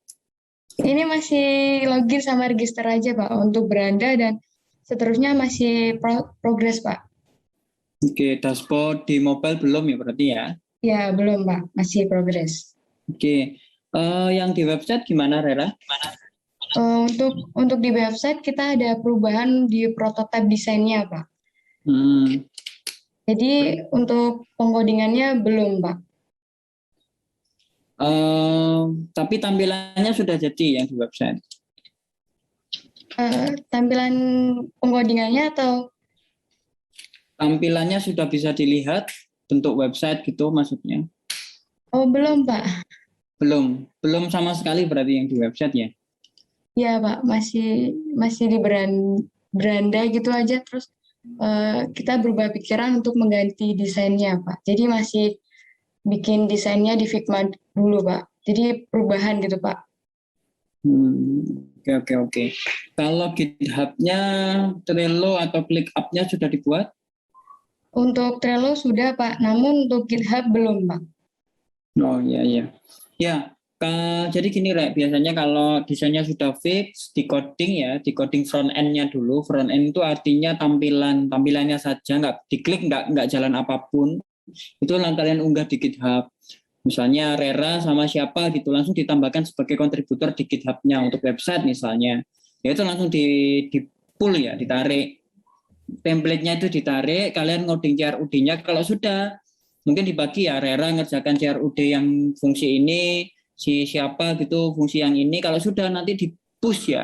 [SPEAKER 6] Ini masih login sama register aja, Pak, untuk beranda dan seterusnya masih progres, Pak.
[SPEAKER 1] Oke, dashboard di mobile belum ya berarti ya?
[SPEAKER 6] Ya, belum, Pak. Masih progres.
[SPEAKER 1] Oke, yang di website gimana, Rera?
[SPEAKER 6] Untuk di website kita ada perubahan di prototipe desainnya, Pak. Jadi untuk pengkodingannya belum, Pak.
[SPEAKER 1] Tapi tampilannya sudah jadi yang di website.
[SPEAKER 6] Tampilan pengkodingannya atau?
[SPEAKER 1] Tampilannya sudah bisa dilihat bentuk website gitu maksudnya?
[SPEAKER 6] Oh, belum, Pak.
[SPEAKER 1] Belum sama sekali berarti yang di website ya?
[SPEAKER 6] Ya, Pak, masih di beranda gitu aja, terus kita berubah pikiran untuk mengganti desainnya, Pak. Jadi masih bikin desainnya di Figma dulu, Pak. Jadi perubahan gitu, Pak.
[SPEAKER 1] Oke. Kalau GitHub-nya, Trello atau ClickUp-nya sudah dibuat?
[SPEAKER 6] Untuk Trello sudah, Pak. Namun untuk GitHub belum, Pak.
[SPEAKER 1] Oh iya. Ya, jadi gini Rek, biasanya kalau desainnya sudah fix, di coding front end-nya dulu. Front end itu artinya tampilannya saja, nggak diklik, nggak jalan apapun. Itu kalian unggah di GitHub. Misalnya Rera sama siapa gitu, langsung ditambahkan sebagai kontributor di GitHub-nya untuk website misalnya. Ya itu langsung di pull ya, ditarik. Template-nya itu ditarik, kalian ngoding CRUD-nya. Kalau sudah, mungkin dibagi ya, Rera ngerjakan CRUD yang fungsi ini, siapa gitu fungsi yang ini. Kalau sudah nanti di-push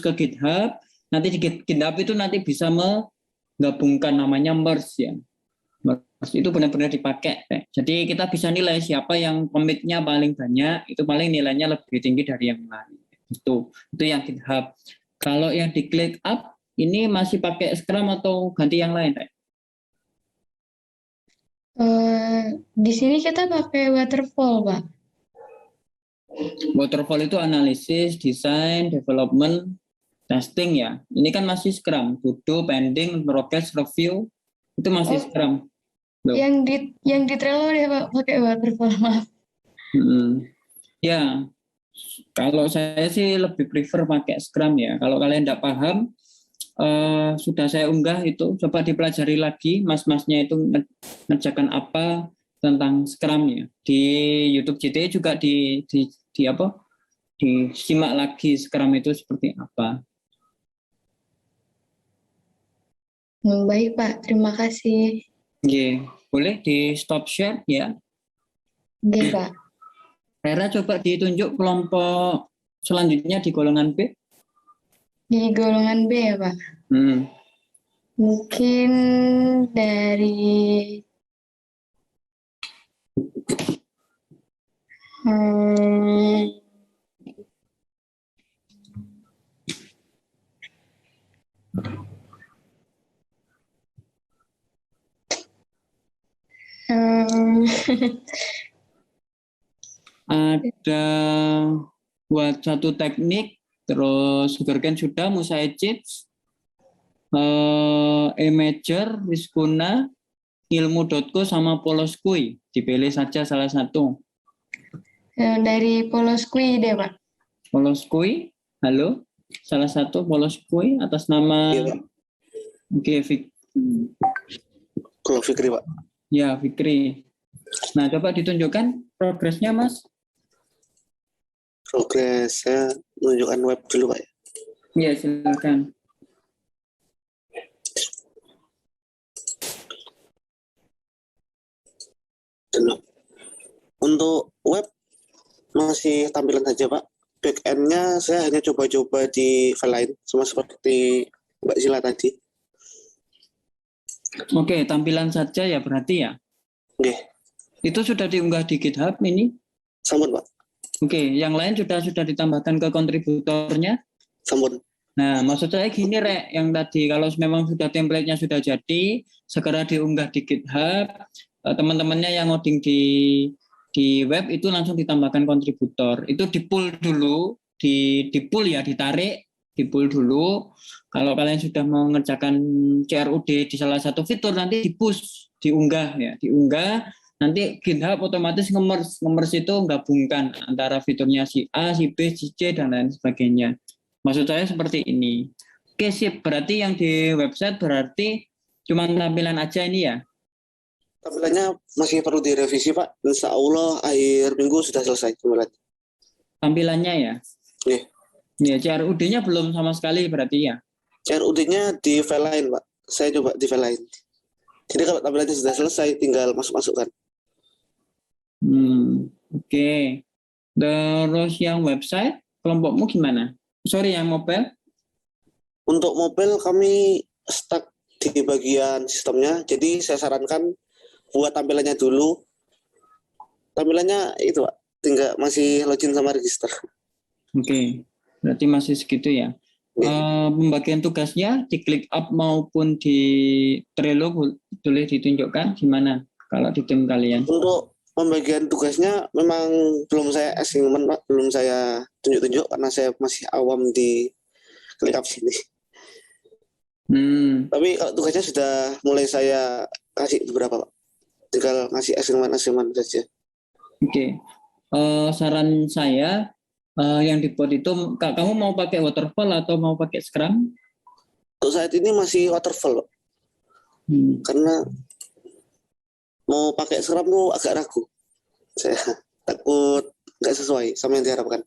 [SPEAKER 1] ke GitHub. Nanti di GitHub itu nanti bisa menggabungkan namanya merge ya. Merge itu benar-benar dipakai. Jadi kita bisa nilai siapa yang commit-nya paling banyak, itu paling nilainya lebih tinggi dari yang lain. Itu yang GitHub. Kalau yang di ClickUp ini masih pakai Scrum atau ganti yang lain, Rek?
[SPEAKER 6] Di sini kita pakai waterfall, Pak.
[SPEAKER 1] Waterfall itu analisis, desain, development, testing ya. Ini kan masih Scrum, to-do, pending, progress, review, itu masih Scrum. Loh.
[SPEAKER 6] Yang di Trello deh, Pak, pakai waterfall, maaf.
[SPEAKER 1] Ya, kalau saya sih lebih prefer pakai Scrum ya. Kalau kalian tidak paham, sudah saya unggah itu, coba dipelajari lagi, mas-masnya itu ngerjakan apa tentang Scrum ya. Di YouTube JTE juga disimak lagi Scrum itu seperti apa.
[SPEAKER 6] Baik, Pak. Terima kasih.
[SPEAKER 1] Boleh di stop share ya.
[SPEAKER 6] Oke, Pak.
[SPEAKER 1] Rera coba ditunjuk kelompok selanjutnya di golongan B.
[SPEAKER 6] Di golongan B ya, Pak? Mungkin dari
[SPEAKER 1] ada buat satu teknik, terus Sugarcane sudah, Musa Ejits, Imager, Rizkuna, Ilmu.co sama Poloskui. Dipilih saja salah satu.
[SPEAKER 6] Dari Poloskui deh, Pak.
[SPEAKER 1] Poloskui, halo, salah satu Poloskui atas nama. Oke,
[SPEAKER 7] Kalau Fikri, Pak.
[SPEAKER 1] Ya, Fikri. Nah, coba ditunjukkan progresnya, Mas.
[SPEAKER 7] Progresnya menunjukkan web dulu, Pak.
[SPEAKER 1] Iya, silakan.
[SPEAKER 7] Untuk web masih tampilan saja, Pak. Back-end-nya saya hanya coba-coba di file lain, sama seperti Mbak Zila tadi.
[SPEAKER 1] Oke, tampilan saja ya berarti ya?
[SPEAKER 7] Oke.
[SPEAKER 1] Itu sudah diunggah di GitHub ini?
[SPEAKER 7] Sampun, Pak.
[SPEAKER 1] Oke, yang lain sudah ditambahkan ke kontributornya?
[SPEAKER 7] Sampun.
[SPEAKER 1] Nah, maksud saya gini, Rek, yang tadi, kalau memang sudah template-nya sudah jadi, segera diunggah di GitHub, teman-temannya yang ngoding di web itu langsung ditambahkan kontributor. Itu di-pull dulu, di-pull ya, ditarik, di pull dulu. Kalau kalian sudah mau mengerjakan CRUD di salah satu fitur, nanti di push, diunggah ya, diunggah. Nanti GitHub otomatis nge-merge itu gabungkan antara fiturnya si A, si B, si C, dan lain sebagainya. Maksud saya seperti ini. Oke, sip. Berarti yang di website berarti cuma tampilan aja ini ya?
[SPEAKER 7] Tampilannya masih perlu direvisi, Pak. Insya Allah akhir minggu sudah selesai tampilan.
[SPEAKER 1] Tampilannya ya?
[SPEAKER 7] Iya.
[SPEAKER 1] Ya, CRUD-nya belum sama sekali berarti ya?
[SPEAKER 7] CRUD-nya di file lain, Pak. Saya coba di file lain. Jadi kalau tampilannya sudah selesai, tinggal masuk-masukkan.
[SPEAKER 1] Oke. Terus yang website, kelompokmu gimana? Sorry, yang mobile?
[SPEAKER 7] Untuk mobile kami stuck di bagian sistemnya. Jadi saya sarankan buat tampilannya dulu. Tampilannya itu, Pak. Tinggal masih login sama register.
[SPEAKER 1] Oke. Berarti masih segitu ya. Pembagian tugasnya di ClickUp maupun di Trello boleh ditunjukkan gimana kalau di tim kalian?
[SPEAKER 7] Untuk pembagian tugasnya memang belum saya assignment, Pak. Belum saya tunjuk-tunjuk karena saya masih awam di ClickUp sini. Tapi kalau tugasnya sudah mulai saya kasih beberapa, Pak. Tinggal ngasih assignment saja.
[SPEAKER 1] Oke. Saran saya yang dibuat itu, kamu mau pakai waterfall atau mau pakai Scrum?
[SPEAKER 7] Untuk saat ini masih waterfall, Pak. Karena mau pakai Scrum tuh agak ragu. Saya takut nggak sesuai sama yang diharapkan.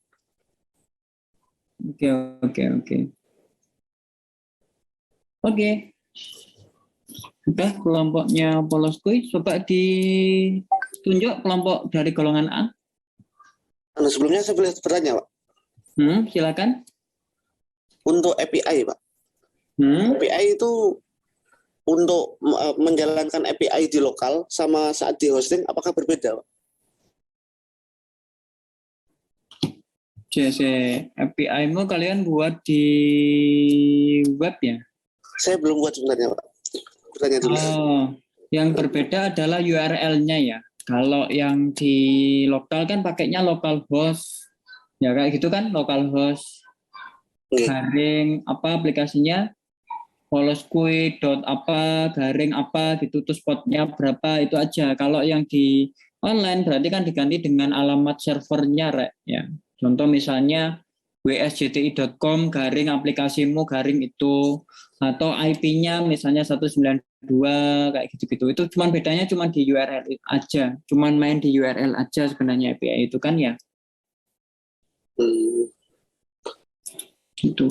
[SPEAKER 1] Oke. Udah kelompoknya Poloskuy, coba ditunjuk kelompok dari golongan A.
[SPEAKER 7] Sebelumnya saya boleh bertanya, Pak?
[SPEAKER 1] Silakan.
[SPEAKER 7] Untuk API, Pak. API itu untuk menjalankan API di lokal sama saat di hosting, apakah berbeda, Pak?
[SPEAKER 1] API-mu kalian buat di web ya?
[SPEAKER 7] Saya belum buat sebenarnya, Pak. Bertanya dulu.
[SPEAKER 1] Yang berbeda adalah URL-nya ya. Kalau yang di lokal kan pakainya localhost. Ya kayak gitu kan, localhost. Garing apa aplikasinya? Poloskuy apa garing apa gitu, terus spotnya berapa, itu aja. Kalau yang di online berarti kan diganti dengan alamat servernya, Rek, ya. Contoh misalnya wsjti.com garing aplikasimu garing itu, atau IP-nya misalnya 192 kayak gitu-gitu. Itu cuman bedanya cuman di URL aja, cuman main di URL aja sebenarnya API itu kan ya. Gitu.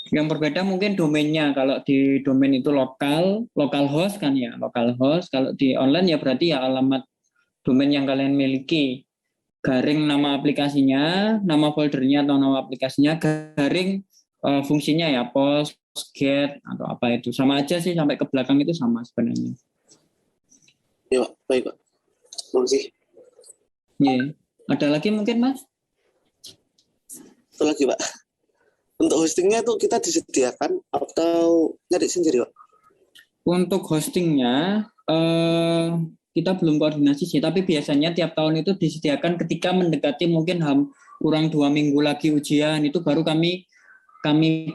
[SPEAKER 1] Yang berbeda mungkin domainnya. Kalau di domain itu localhost kan ya, localhost. Kalau di online ya berarti ya alamat domain yang kalian miliki. Garing nama aplikasinya, nama foldernya atau nama aplikasinya, garing fungsinya ya post, get atau apa itu. Sama aja sih, sampai ke belakang itu sama sebenarnya.
[SPEAKER 7] Ya, baik, Pak. Terima kasih.
[SPEAKER 1] Ada lagi mungkin, Mas?
[SPEAKER 7] Satu lagi, Pak. Untuk hostingnya itu kita disediakan atau nyari sendiri, Pak?
[SPEAKER 1] Untuk hostingnya kita belum koordinasi sih, tapi biasanya tiap tahun itu disediakan ketika mendekati mungkin kurang 2 minggu lagi ujian, itu baru kami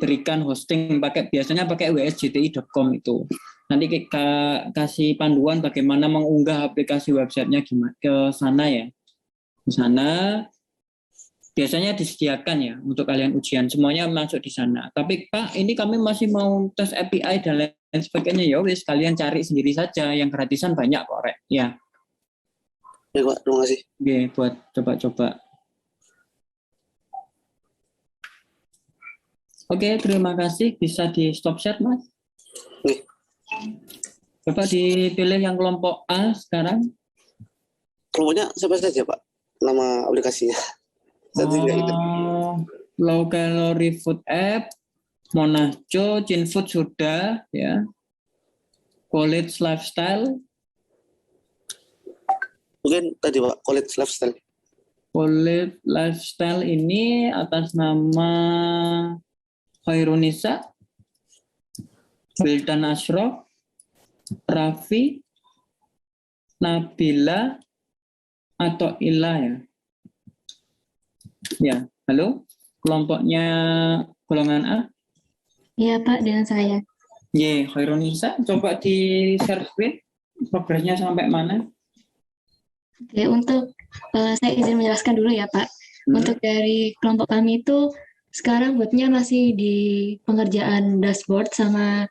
[SPEAKER 1] berikan hosting biasanya pakai wsjti.com itu. Nanti kita kasih panduan bagaimana mengunggah aplikasi websitenya gimana ke sana ya. Ke sana biasanya disediakan ya untuk kalian ujian, semuanya masuk di sana. Tapi Pak, ini kami masih mau tes API dan lain sebagainya, ya wis kalian cari sendiri saja, yang gratisan banyak kok, Rek. Ya.
[SPEAKER 7] Ya, Pak, terima kasih.
[SPEAKER 1] Oke, buat coba-coba. Oke, terima kasih. Bisa di stop share, Mas?
[SPEAKER 7] Oke.
[SPEAKER 1] Coba dipilih yang kelompok A sekarang.
[SPEAKER 7] Kelompoknya siapa saja, Pak? Nama aplikasinya.
[SPEAKER 1] Low Calorie Food App, Monaco, Cinfood sudah, ya. College Lifestyle.
[SPEAKER 7] Mungkin tadi, Pak, College Lifestyle.
[SPEAKER 1] College Lifestyle ini atas nama Khairunisa, Wildan Ashraf, Raffi, Nabila, atau Ila ya. Ya, halo, kelompoknya golongan A.
[SPEAKER 6] Iya Pak, dengan saya.
[SPEAKER 1] Khairunisa, coba di share screen progresnya sampai mana?
[SPEAKER 6] Oke, untuk saya izin menjelaskan dulu ya Pak. Untuk dari kelompok kami itu sekarang webnya masih di pengerjaan dashboard sama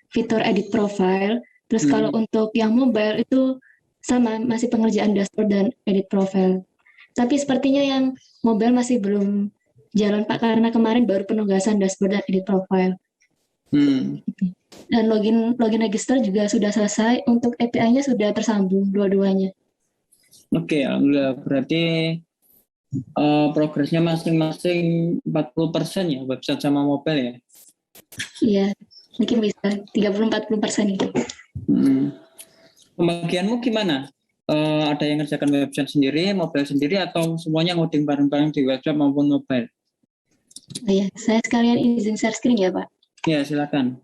[SPEAKER 6] fitur edit profile. Terus kalau untuk yang mobile itu sama, masih pengerjaan dashboard dan edit profile. Tapi sepertinya yang mobile masih belum jalan Pak, karena kemarin baru penugasan dashboard dan edit profile. Dan login register juga sudah selesai, untuk API-nya sudah tersambung dua-duanya.
[SPEAKER 1] Oke, alhamdulillah. Berarti progresnya masing-masing 40% ya, website sama mobile ya?
[SPEAKER 6] Iya, mungkin bisa 30-40% itu.
[SPEAKER 1] Pembagianmu gimana? Ada yang ngerjakan website sendiri, mobile sendiri, atau semuanya ngoding bareng-bareng di website maupun mobile?
[SPEAKER 6] Iya, saya sekalian izin share screen ya Pak.
[SPEAKER 1] Ya, silakan.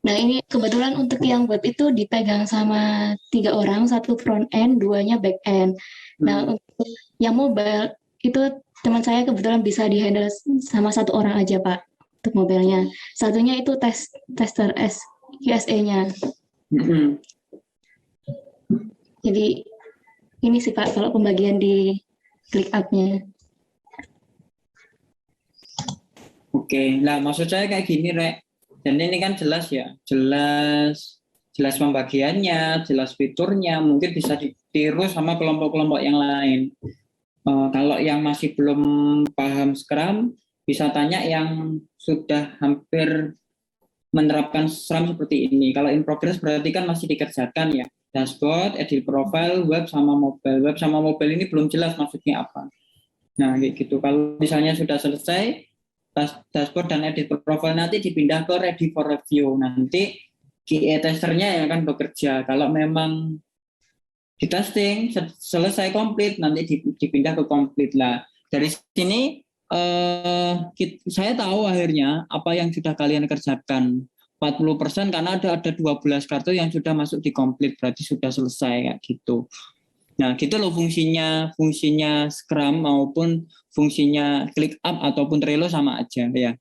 [SPEAKER 6] Nah ini kebetulan untuk yang web itu dipegang sama 3 orang, 1 front end, 2-nya back end. Nah untuk yang mobile itu teman saya kebetulan bisa di-handle sama 1 orang aja Pak, untuk mobilenya. Satunya itu tester QSA-nya. Jadi ini sih Pak kalau pembagian di ClickUp-nya.
[SPEAKER 1] Oke, nah maksud saya kayak gini Rek. Dan ini kan jelas ya, jelas pembagiannya, jelas fiturnya, mungkin bisa ditiru sama kelompok-kelompok yang lain. Kalau yang masih belum paham Scrum, bisa tanya yang sudah hampir menerapkan Scrum seperti ini. Kalau in progress berarti kan masih dikerjakan ya. Dashboard, edit profile, web sama mobile. Web sama mobile ini belum jelas maksudnya apa. Nah, kayak gitu. Kalau misalnya sudah selesai, dashboard dan edit profile nanti dipindah ke ready for review. Nanti QA testernya yang akan bekerja. Kalau memang di testing selesai komplit, nanti dipindah ke komplit lah. Dari sini saya tahu akhirnya apa yang sudah kalian kerjakan. 40% karena ada 12 kartu yang sudah masuk di komplit, berarti sudah selesai kayak gitu. Nah, gitu loh fungsinya Scrum maupun fungsinya ClickUp ataupun Trello sama aja ya.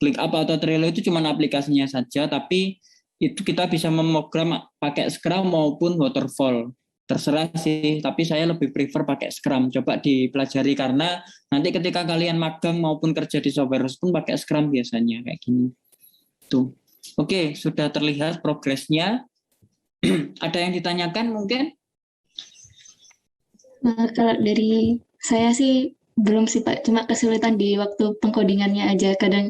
[SPEAKER 1] ClickUp atau Trello itu cuma aplikasinya saja, tapi itu kita bisa memogram pakai Scrum maupun Waterfall. Terserah sih, tapi saya lebih prefer pakai Scrum. Coba dipelajari karena nanti ketika kalian magang maupun kerja di software pun pakai Scrum biasanya kayak gini. Tuh. Oke, sudah terlihat progresnya. Ada yang ditanyakan mungkin?
[SPEAKER 6] Kalau dari saya sih belum sih Pak, cuma kesulitan di waktu pengkodingannya aja. Kadang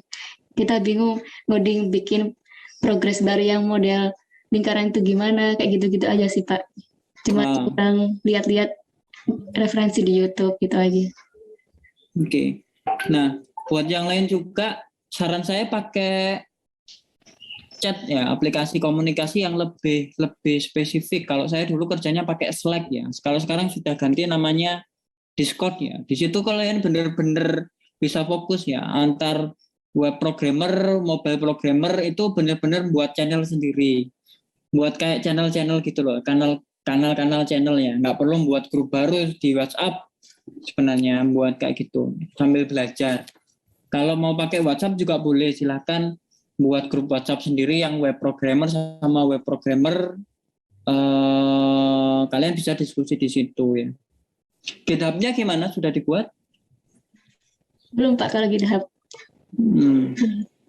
[SPEAKER 6] kita bingung ngoding bikin progres baru yang model lingkaran itu gimana, kayak gitu-gitu aja sih Pak. Cuma kurang lihat-lihat referensi di YouTube gitu aja.
[SPEAKER 1] Oke. Nah, buat yang lain juga saran saya pakai chat ya, aplikasi komunikasi yang lebih spesifik. Kalau saya dulu kerjanya pakai Slack ya. Kalau sekarang sudah ganti namanya Discord ya. Di situ kalian benar-benar bisa fokus ya, antar web programmer, mobile programmer itu benar-benar buat channel sendiri. Buat kayak channel-channel gitu loh, kanal channel ya. Nggak perlu buat grup baru di WhatsApp sebenarnya, buat kayak gitu sambil belajar. Kalau mau pakai WhatsApp juga boleh, silahkan buat grup WhatsApp sendiri yang web programmer sama web programmer, kalian bisa diskusi di situ ya. GitHub-nya gimana? Sudah dibuat?
[SPEAKER 6] Belum Pak kalau GitHub.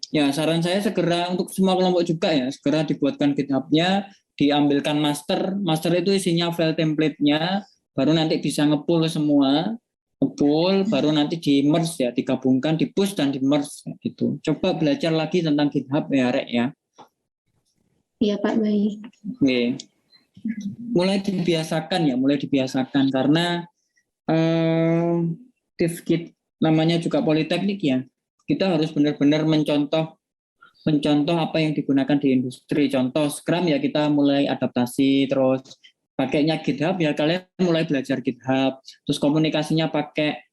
[SPEAKER 1] Ya, saran saya segera untuk semua kelompok juga ya, segera dibuatkan GitHub-nya, diambilkan master. Master itu isinya file template-nya, baru nanti bisa nge-pull semua. Nge-pull, baru nanti di-merge ya, digabungkan, di-push dan di-merge gitu. Coba belajar lagi tentang GitHub ya, Rek ya.
[SPEAKER 6] Iya Pak, baik.
[SPEAKER 1] Oke. Mulai dibiasakan karena namanya juga politeknik ya. Kita harus benar-benar mencontoh apa yang digunakan di industri. Contoh Scrum ya, kita mulai adaptasi, terus pakainya GitHub ya, kalian mulai belajar GitHub. Terus komunikasinya pakai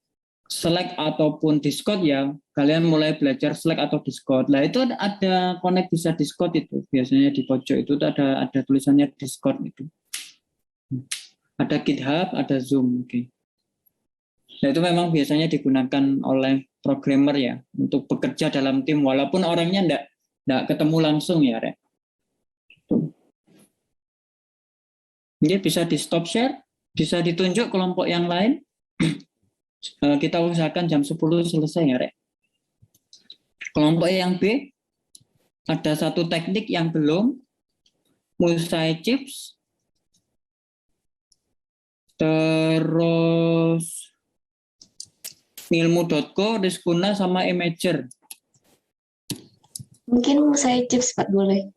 [SPEAKER 1] Slack ataupun Discord ya, kalian mulai belajar Slack atau Discord. Nah itu ada connect bisa Discord itu, biasanya di pojok itu ada tulisannya Discord itu. Ada GitHub, ada Zoom. Oke. Nah, itu memang biasanya digunakan oleh programmer ya untuk bekerja dalam tim walaupun orangnya enggak ketemu langsung ya, Rek. Ini bisa di stop share, bisa ditunjuk kelompok yang lain. Kita usahakan jam 10 selesai ya, Rek. Kelompok yang B, ada satu teknik yang belum, Musai Chips, terus ilmu.co, Rizkuna, sama Imager.
[SPEAKER 6] Mungkin saya Chips, Pak, boleh.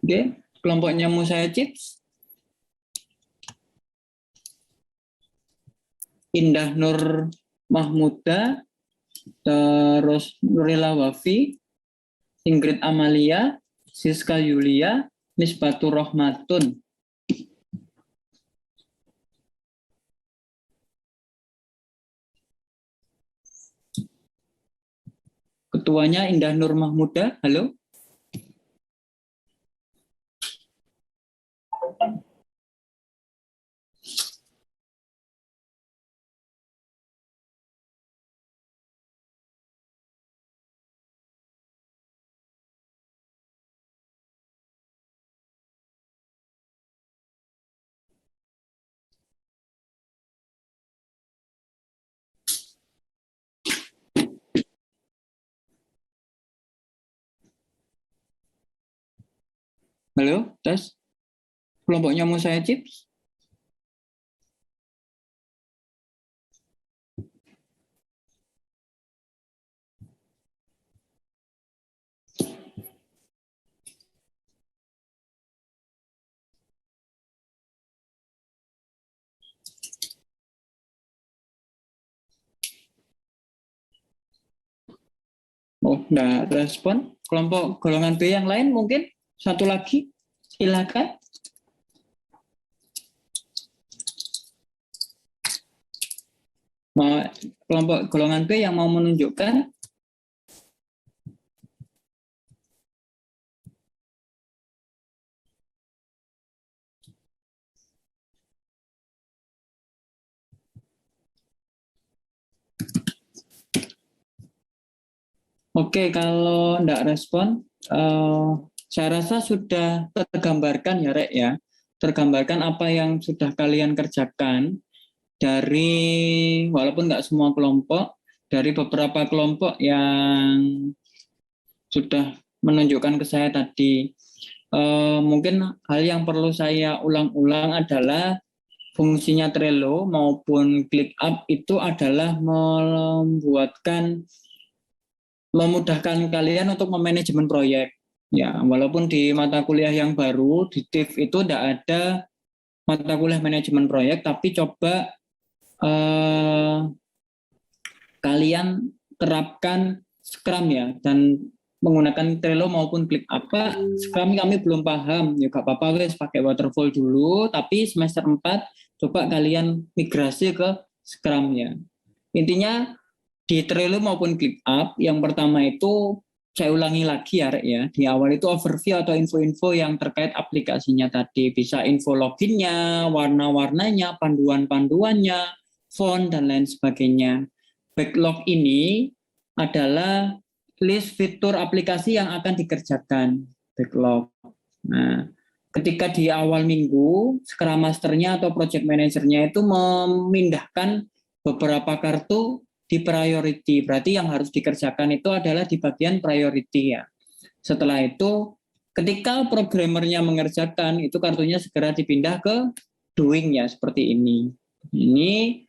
[SPEAKER 1] Oke, kelompoknya Musai Chips. Indah Nur Mahmuda, terus Nurila Wafi, Ingrid Amalia, Siska Yulia, Nisbatur Rohmatun. Ketuanya Indah Nur Mahmuda, halo. Halo, tes. Kelompoknya Musaya Chips. Oh, enggak respon. Kelompok golongan B yang lain mungkin satu lagi. Silakan. Kelompok golongan B yang mau menunjukkan. Oke, kalau enggak respon, saya rasa sudah tergambarkan ya, Rek ya. Tergambarkan apa yang sudah kalian kerjakan dari, walaupun nggak semua kelompok, dari beberapa kelompok yang sudah menunjukkan ke saya tadi. Mungkin hal yang perlu saya ulang-ulang adalah fungsinya Trello maupun ClickUp itu adalah memudahkan kalian untuk memanajemen proyek. Ya, walaupun di mata kuliah yang baru di TIF itu tidak ada mata kuliah manajemen proyek, tapi coba kalian terapkan Scrum ya, dan menggunakan Trello maupun ClickUp. Scrum kami belum paham, ya gak apa-apa wes pakai waterfall dulu, tapi semester 4 coba kalian migrasi ke Scrum ya. Intinya di Trello maupun ClickUp, yang pertama itu saya ulangi lagi ya, Rek ya. Di awal itu overview atau info-info yang terkait aplikasinya tadi. Bisa info loginnya, warna-warnanya, panduan-panduannya, font, dan lain sebagainya. Backlog ini adalah list fitur aplikasi yang akan dikerjakan. Backlog. Nah, ketika di awal minggu, Scrum Master-nya atau Project Manager-nya itu memindahkan beberapa kartu di priority, berarti yang harus dikerjakan itu adalah di bagian priority ya. Setelah itu, ketika programmernya mengerjakan, itu kartunya segera dipindah ke doing ya, seperti ini. Ini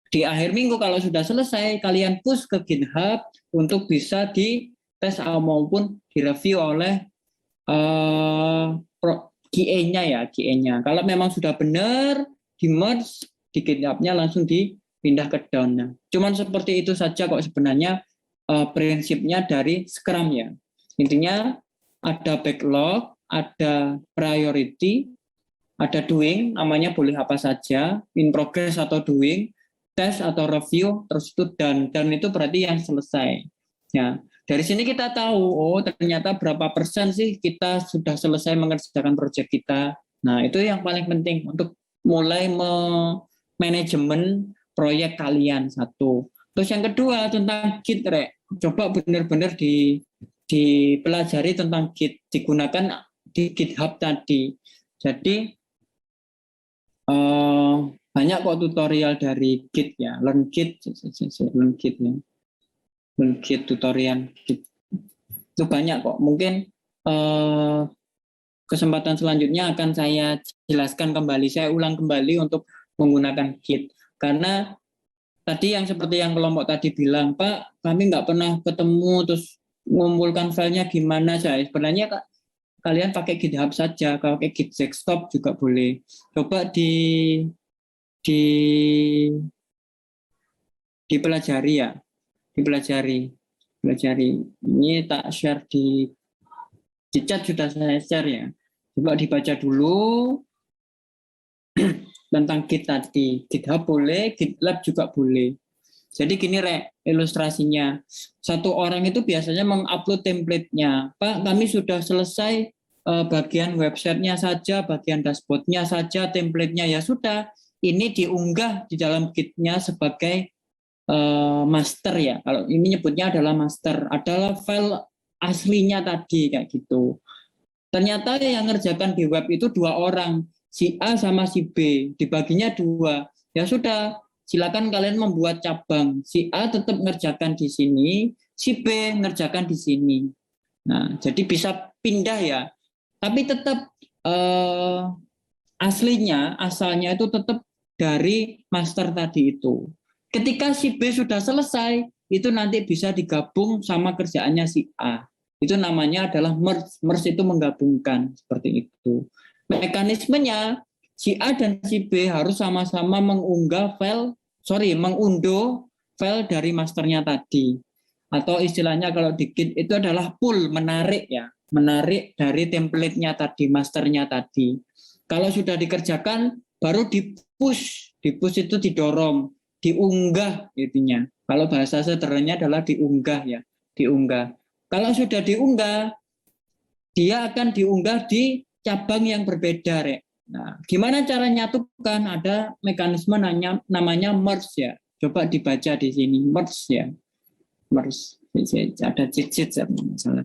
[SPEAKER 1] di akhir minggu kalau sudah selesai, kalian push ke GitHub untuk bisa dites maupun direview oleh QA-nya ya, QA-nya. Kalau memang sudah benar, di merge di GitHub-nya langsung dipindah ke down. Cuman seperti itu saja kok sebenarnya prinsipnya dari Scrum ya. Intinya ada backlog, ada priority, ada doing, namanya boleh apa saja, in progress atau doing, test atau review, terus itu dan itu berarti yang selesai. Ya, dari sini kita tahu, oh ternyata berapa persen sih kita sudah selesai mengerjakan proyek kita. Nah, itu yang paling penting untuk mulai manajemen proyek kalian satu. Terus yang kedua tentang Git, Rek. Coba benar-benar dipelajari tentang Git, digunakan di GitHub tadi. Jadi banyak kok tutorial dari Git ya, Learn Git ya. Learn Git tutorial Git. Itu banyak kok. Mungkin kesempatan selanjutnya akan saya jelaskan kembali, saya ulang kembali untuk menggunakan Git. Karena tadi yang seperti yang kelompok tadi bilang, Pak, kami nggak pernah ketemu, terus mengumpulkan filenya gimana, saya sebenarnya kalian pakai GitHub saja, kalau pakai Git desktop juga boleh. Coba dipelajari ya, dipelajari. Ini tak share di chat, sudah saya share ya. Coba dibaca dulu tentang Git tadi. GitHub boleh, GitLab juga boleh. Jadi gini, Rek, ilustrasinya. Satu orang itu biasanya mengupload template-nya. Pak, kami sudah selesai bagian website-nya saja, bagian dashboard-nya saja, template-nya ya sudah. Ini diunggah di dalam Git-nya sebagai master ya. Kalau ini nyebutnya adalah master, adalah file aslinya tadi kayak gitu. Ternyata yang ngerjakan di web itu 2 orang, si A sama si B, dibaginya 2. Ya sudah, silakan kalian membuat cabang. Si A tetap ngerjakan di sini, si B ngerjakan di sini. Nah, jadi bisa pindah ya. Tapi tetap asalnya itu tetap dari master tadi itu. Ketika si B sudah selesai, itu nanti bisa digabung sama kerjaannya si A. Itu namanya adalah merge. Merge itu menggabungkan, seperti itu. Mekanismenya, si A dan si B harus sama-sama mengunduh file dari masternya tadi. Atau istilahnya kalau di Git itu adalah pull, menarik ya. Menarik dari template-nya tadi, masternya tadi. Kalau sudah dikerjakan, baru di-push. Di-push itu didorong, diunggah intinya. Kalau bahasa sederhananya adalah diunggah ya, diunggah. Kalau sudah diunggah, dia akan diunggah di cabang yang berbeda, Rek. Nah, gimana cara nyatukan? Ada mekanisme namanya merge ya. Coba dibaca di sini, merge ya. Merge. Ada cheat masalah.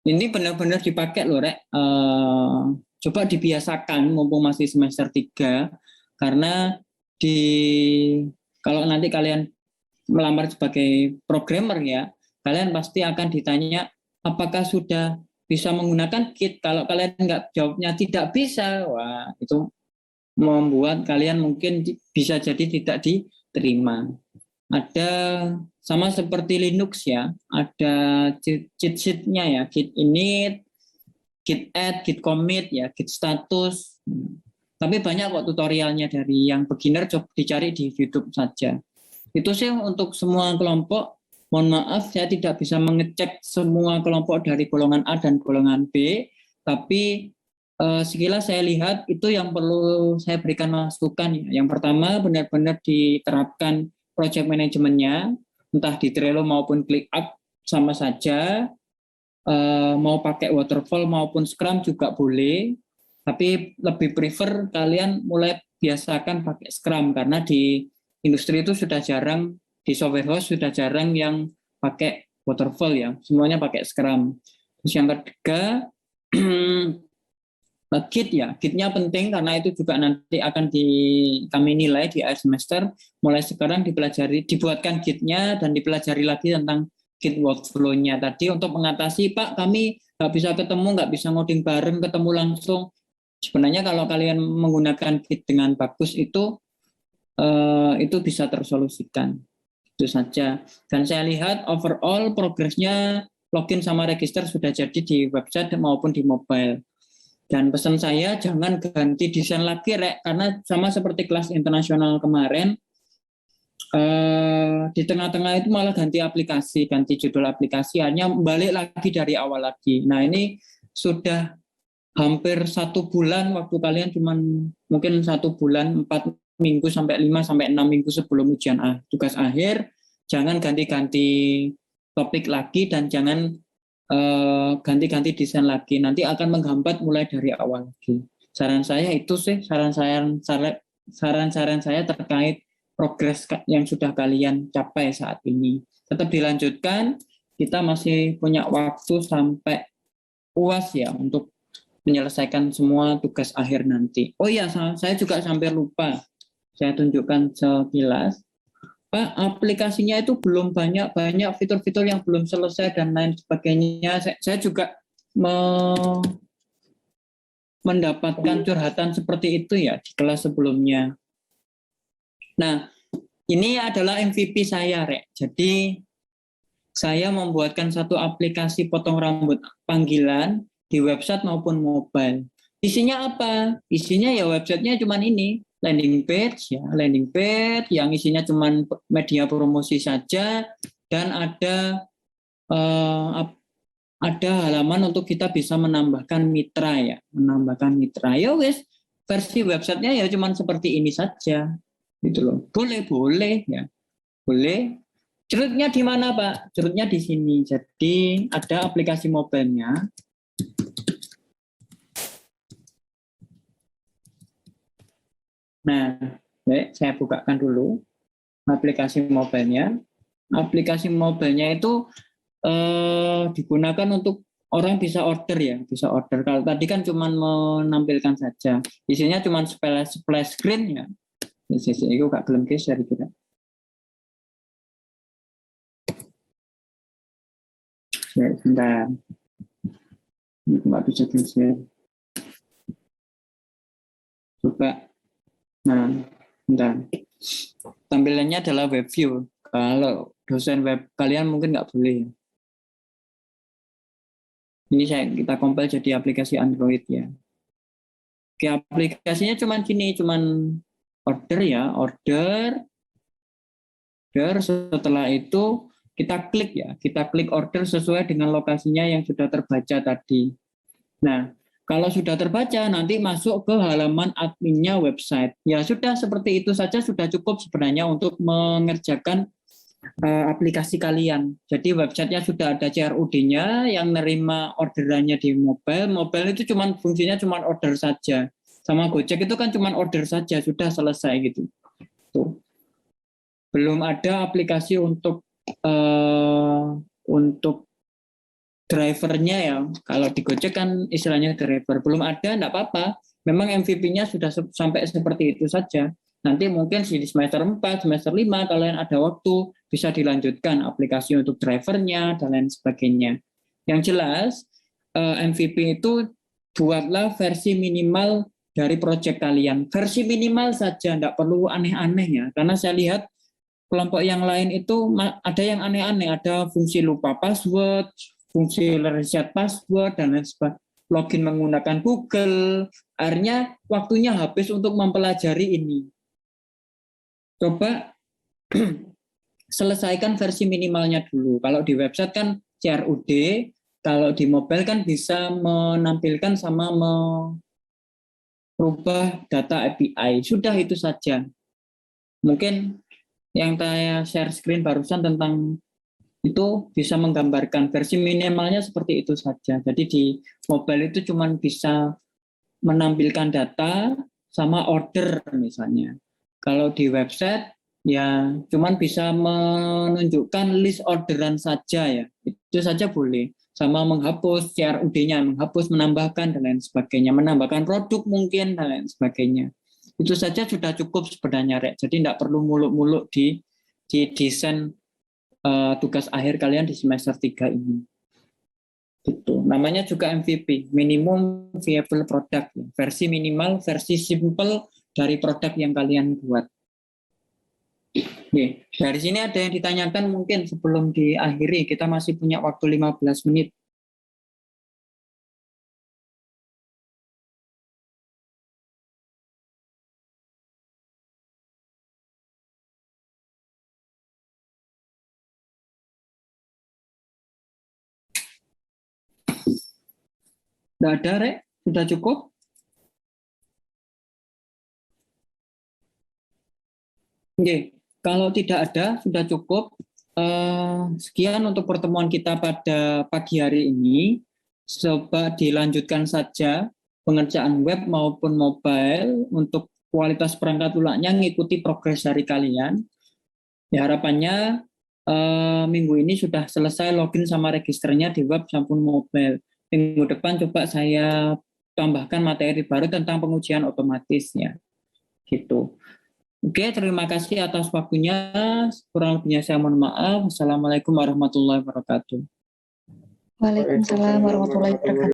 [SPEAKER 1] Ini benar-benar dipakai loh, Rek. Coba dibiasakan mumpung masih semester 3, karena kalau nanti kalian melamar sebagai programmer ya, kalian pasti akan ditanya apakah sudah bisa menggunakan Git. Kalau kalian nggak jawabnya tidak bisa, wah itu membuat kalian mungkin bisa jadi tidak diterima. Ada sama seperti Linux ya, ada cheat sheet-nya ya, Git init, Git add, Git commit ya, Git status. Tapi banyak kok tutorialnya dari yang beginner, coba dicari di YouTube saja. Itu sih untuk semua kelompok. Mohon maaf saya tidak bisa mengecek semua kelompok dari golongan A dan golongan B, tapi sekilas saya lihat itu yang perlu saya berikan masukan ya. Yang pertama benar-benar diterapkan project manajemennya, entah di Trello maupun ClickUp sama saja, mau pakai waterfall maupun Scrum juga boleh, tapi lebih prefer kalian mulai biasakan pakai Scrum karena di industri itu sudah jarang, di software house sudah jarang yang pakai waterfall ya, semuanya pakai Scrum. Terus yang ketiga, Git ya, Gitnya penting karena itu juga nanti akan kami nilai di akhir semester. Mulai sekarang dibuatkan Gitnya dan dipelajari lagi tentang Git workflow-nya tadi untuk mengatasi, Pak kami nggak bisa ketemu, nggak bisa ngoding bareng, ketemu langsung. Sebenarnya kalau kalian menggunakan Git dengan bagus itu bisa tersolusikan. Itu saja. Dan saya lihat overall progresnya login sama register sudah jadi di website maupun di mobile. Dan pesan saya jangan ganti desain lagi, Rek, karena sama seperti kelas internasional kemarin, di tengah-tengah itu malah ganti aplikasi, ganti judul aplikasi, hanya balik lagi dari awal lagi. Nah ini sudah hampir 1 bulan, waktu kalian cuma mungkin 1 bulan, 4 minggu sampai 5 sampai 6 minggu sebelum ujian tugas akhir, jangan ganti-ganti topik lagi dan jangan ganti-ganti desain lagi, nanti akan menghambat mulai dari awal lagi. Saran saya itu sih, saran-saran saya terkait progres yang sudah kalian capai saat ini. Tetap dilanjutkan, kita masih punya waktu sampai UAS ya untuk menyelesaikan semua tugas akhir nanti. Oh iya, saya juga sampai lupa. Saya tunjukkan sekilas. Pak, aplikasinya itu belum banyak fitur-fitur yang belum selesai dan lain sebagainya. Saya juga mendapatkan curhatan seperti itu ya di kelas sebelumnya. Nah, ini adalah MVP saya, Rek. Jadi, saya membuatkan satu aplikasi potong rambut panggilan di website maupun mobile. Isinya apa? Isinya ya websitenya cuma ini, landing page yang isinya cuma media promosi saja, dan ada halaman untuk kita bisa menambahkan mitra ya, Ya wes, versi websitenya ya cuma seperti ini saja, gitu loh. Boleh ya, boleh. Cerutnya di mana, Pak? Cerutnya di sini. Jadi ada aplikasi mobilenya. Nah, baik, saya bukakan dulu aplikasi mobilenya. Aplikasi mobilenya itu digunakan untuk orang bisa order ya, bisa order. Kalau tadi kan cuma menampilkan saja. Isinya cuma splash screen ya. Itu gak belum geser kita. Sebentar. Nggak bisa geser. Coba. Nah, bentar. Tampilannya adalah web view. Kalau dosen web kalian mungkin nggak boleh. Ini kita compile jadi aplikasi Android ya. Oke, aplikasinya cuman gini, cuman order ya, order. Setelah itu kita klik order sesuai dengan lokasinya yang sudah terbaca tadi. Nah, kalau sudah terbaca nanti masuk ke halaman adminnya website. Ya sudah, seperti itu saja sudah cukup sebenarnya untuk mengerjakan aplikasi kalian. Jadi websitenya sudah ada CRUD-nya yang nerima orderannya di mobile. Mobile itu fungsinya cuma order saja. Sama Gojek itu kan cuma order saja, sudah selesai gitu. Tuh. Belum ada aplikasi untuk drivernya ya. Kalau di Gojek kan istilahnya driver. Belum ada, enggak apa-apa. Memang MVP-nya sudah sampai seperti itu saja. Nanti mungkin di semester 4, semester 5, kalian ada waktu, bisa dilanjutkan aplikasi untuk drivernya, dan lain sebagainya. Yang jelas, MVP itu buatlah versi minimal dari proyek kalian. Versi minimal saja, tidak perlu aneh-aneh ya. Karena saya lihat kelompok yang lain itu ada yang aneh-aneh, ada fungsi lupa password, fungsi reset password, dan lain sebagainya. Login menggunakan Google, akhirnya waktunya habis untuk mempelajari ini. Coba selesaikan versi minimalnya dulu. Kalau di website kan CRUD, kalau di mobile kan bisa menampilkan sama merubah data API. Sudah itu saja. Mungkin yang saya share screen barusan tentang itu bisa menggambarkan versi minimalnya seperti itu saja. Jadi di mobile itu cuma bisa menampilkan data sama order misalnya. Kalau di website ya cuman bisa menunjukkan list orderan saja ya. Itu saja boleh. Sama menghapus CRUD-nya, menghapus, menambahkan dan lain sebagainya, menambahkan produk mungkin dan lain sebagainya. Itu saja sudah cukup sebenarnya, Rek. Jadi tidak perlu muluk-muluk di desain tugas akhir kalian di semester 3 ini. Gitu. Namanya juga MVP, minimum viable product. Versi minimal, versi simple dari produk yang kalian buat. Oke. Dari sini ada yang ditanyakan mungkin sebelum diakhiri, kita masih punya waktu 15 menit. Tidak ada, Rek? Sudah cukup? Oke, kalau tidak ada, sudah cukup. Sekian untuk pertemuan kita pada pagi hari ini. Coba dilanjutkan saja pengerjaan web maupun mobile untuk kualitas perangkat lunaknya ngikuti progres dari kalian. Ya, harapannya minggu ini sudah selesai login sama registernya di web maupun mobile. Minggu depan coba saya tambahkan materi baru tentang pengujian otomatisnya. Gitu. Oke, terima kasih atas waktunya. Kurang lebihnya saya mohon maaf. Assalamualaikum warahmatullahi wabarakatuh.
[SPEAKER 6] Waalaikumsalam warahmatullahi wabarakatuh.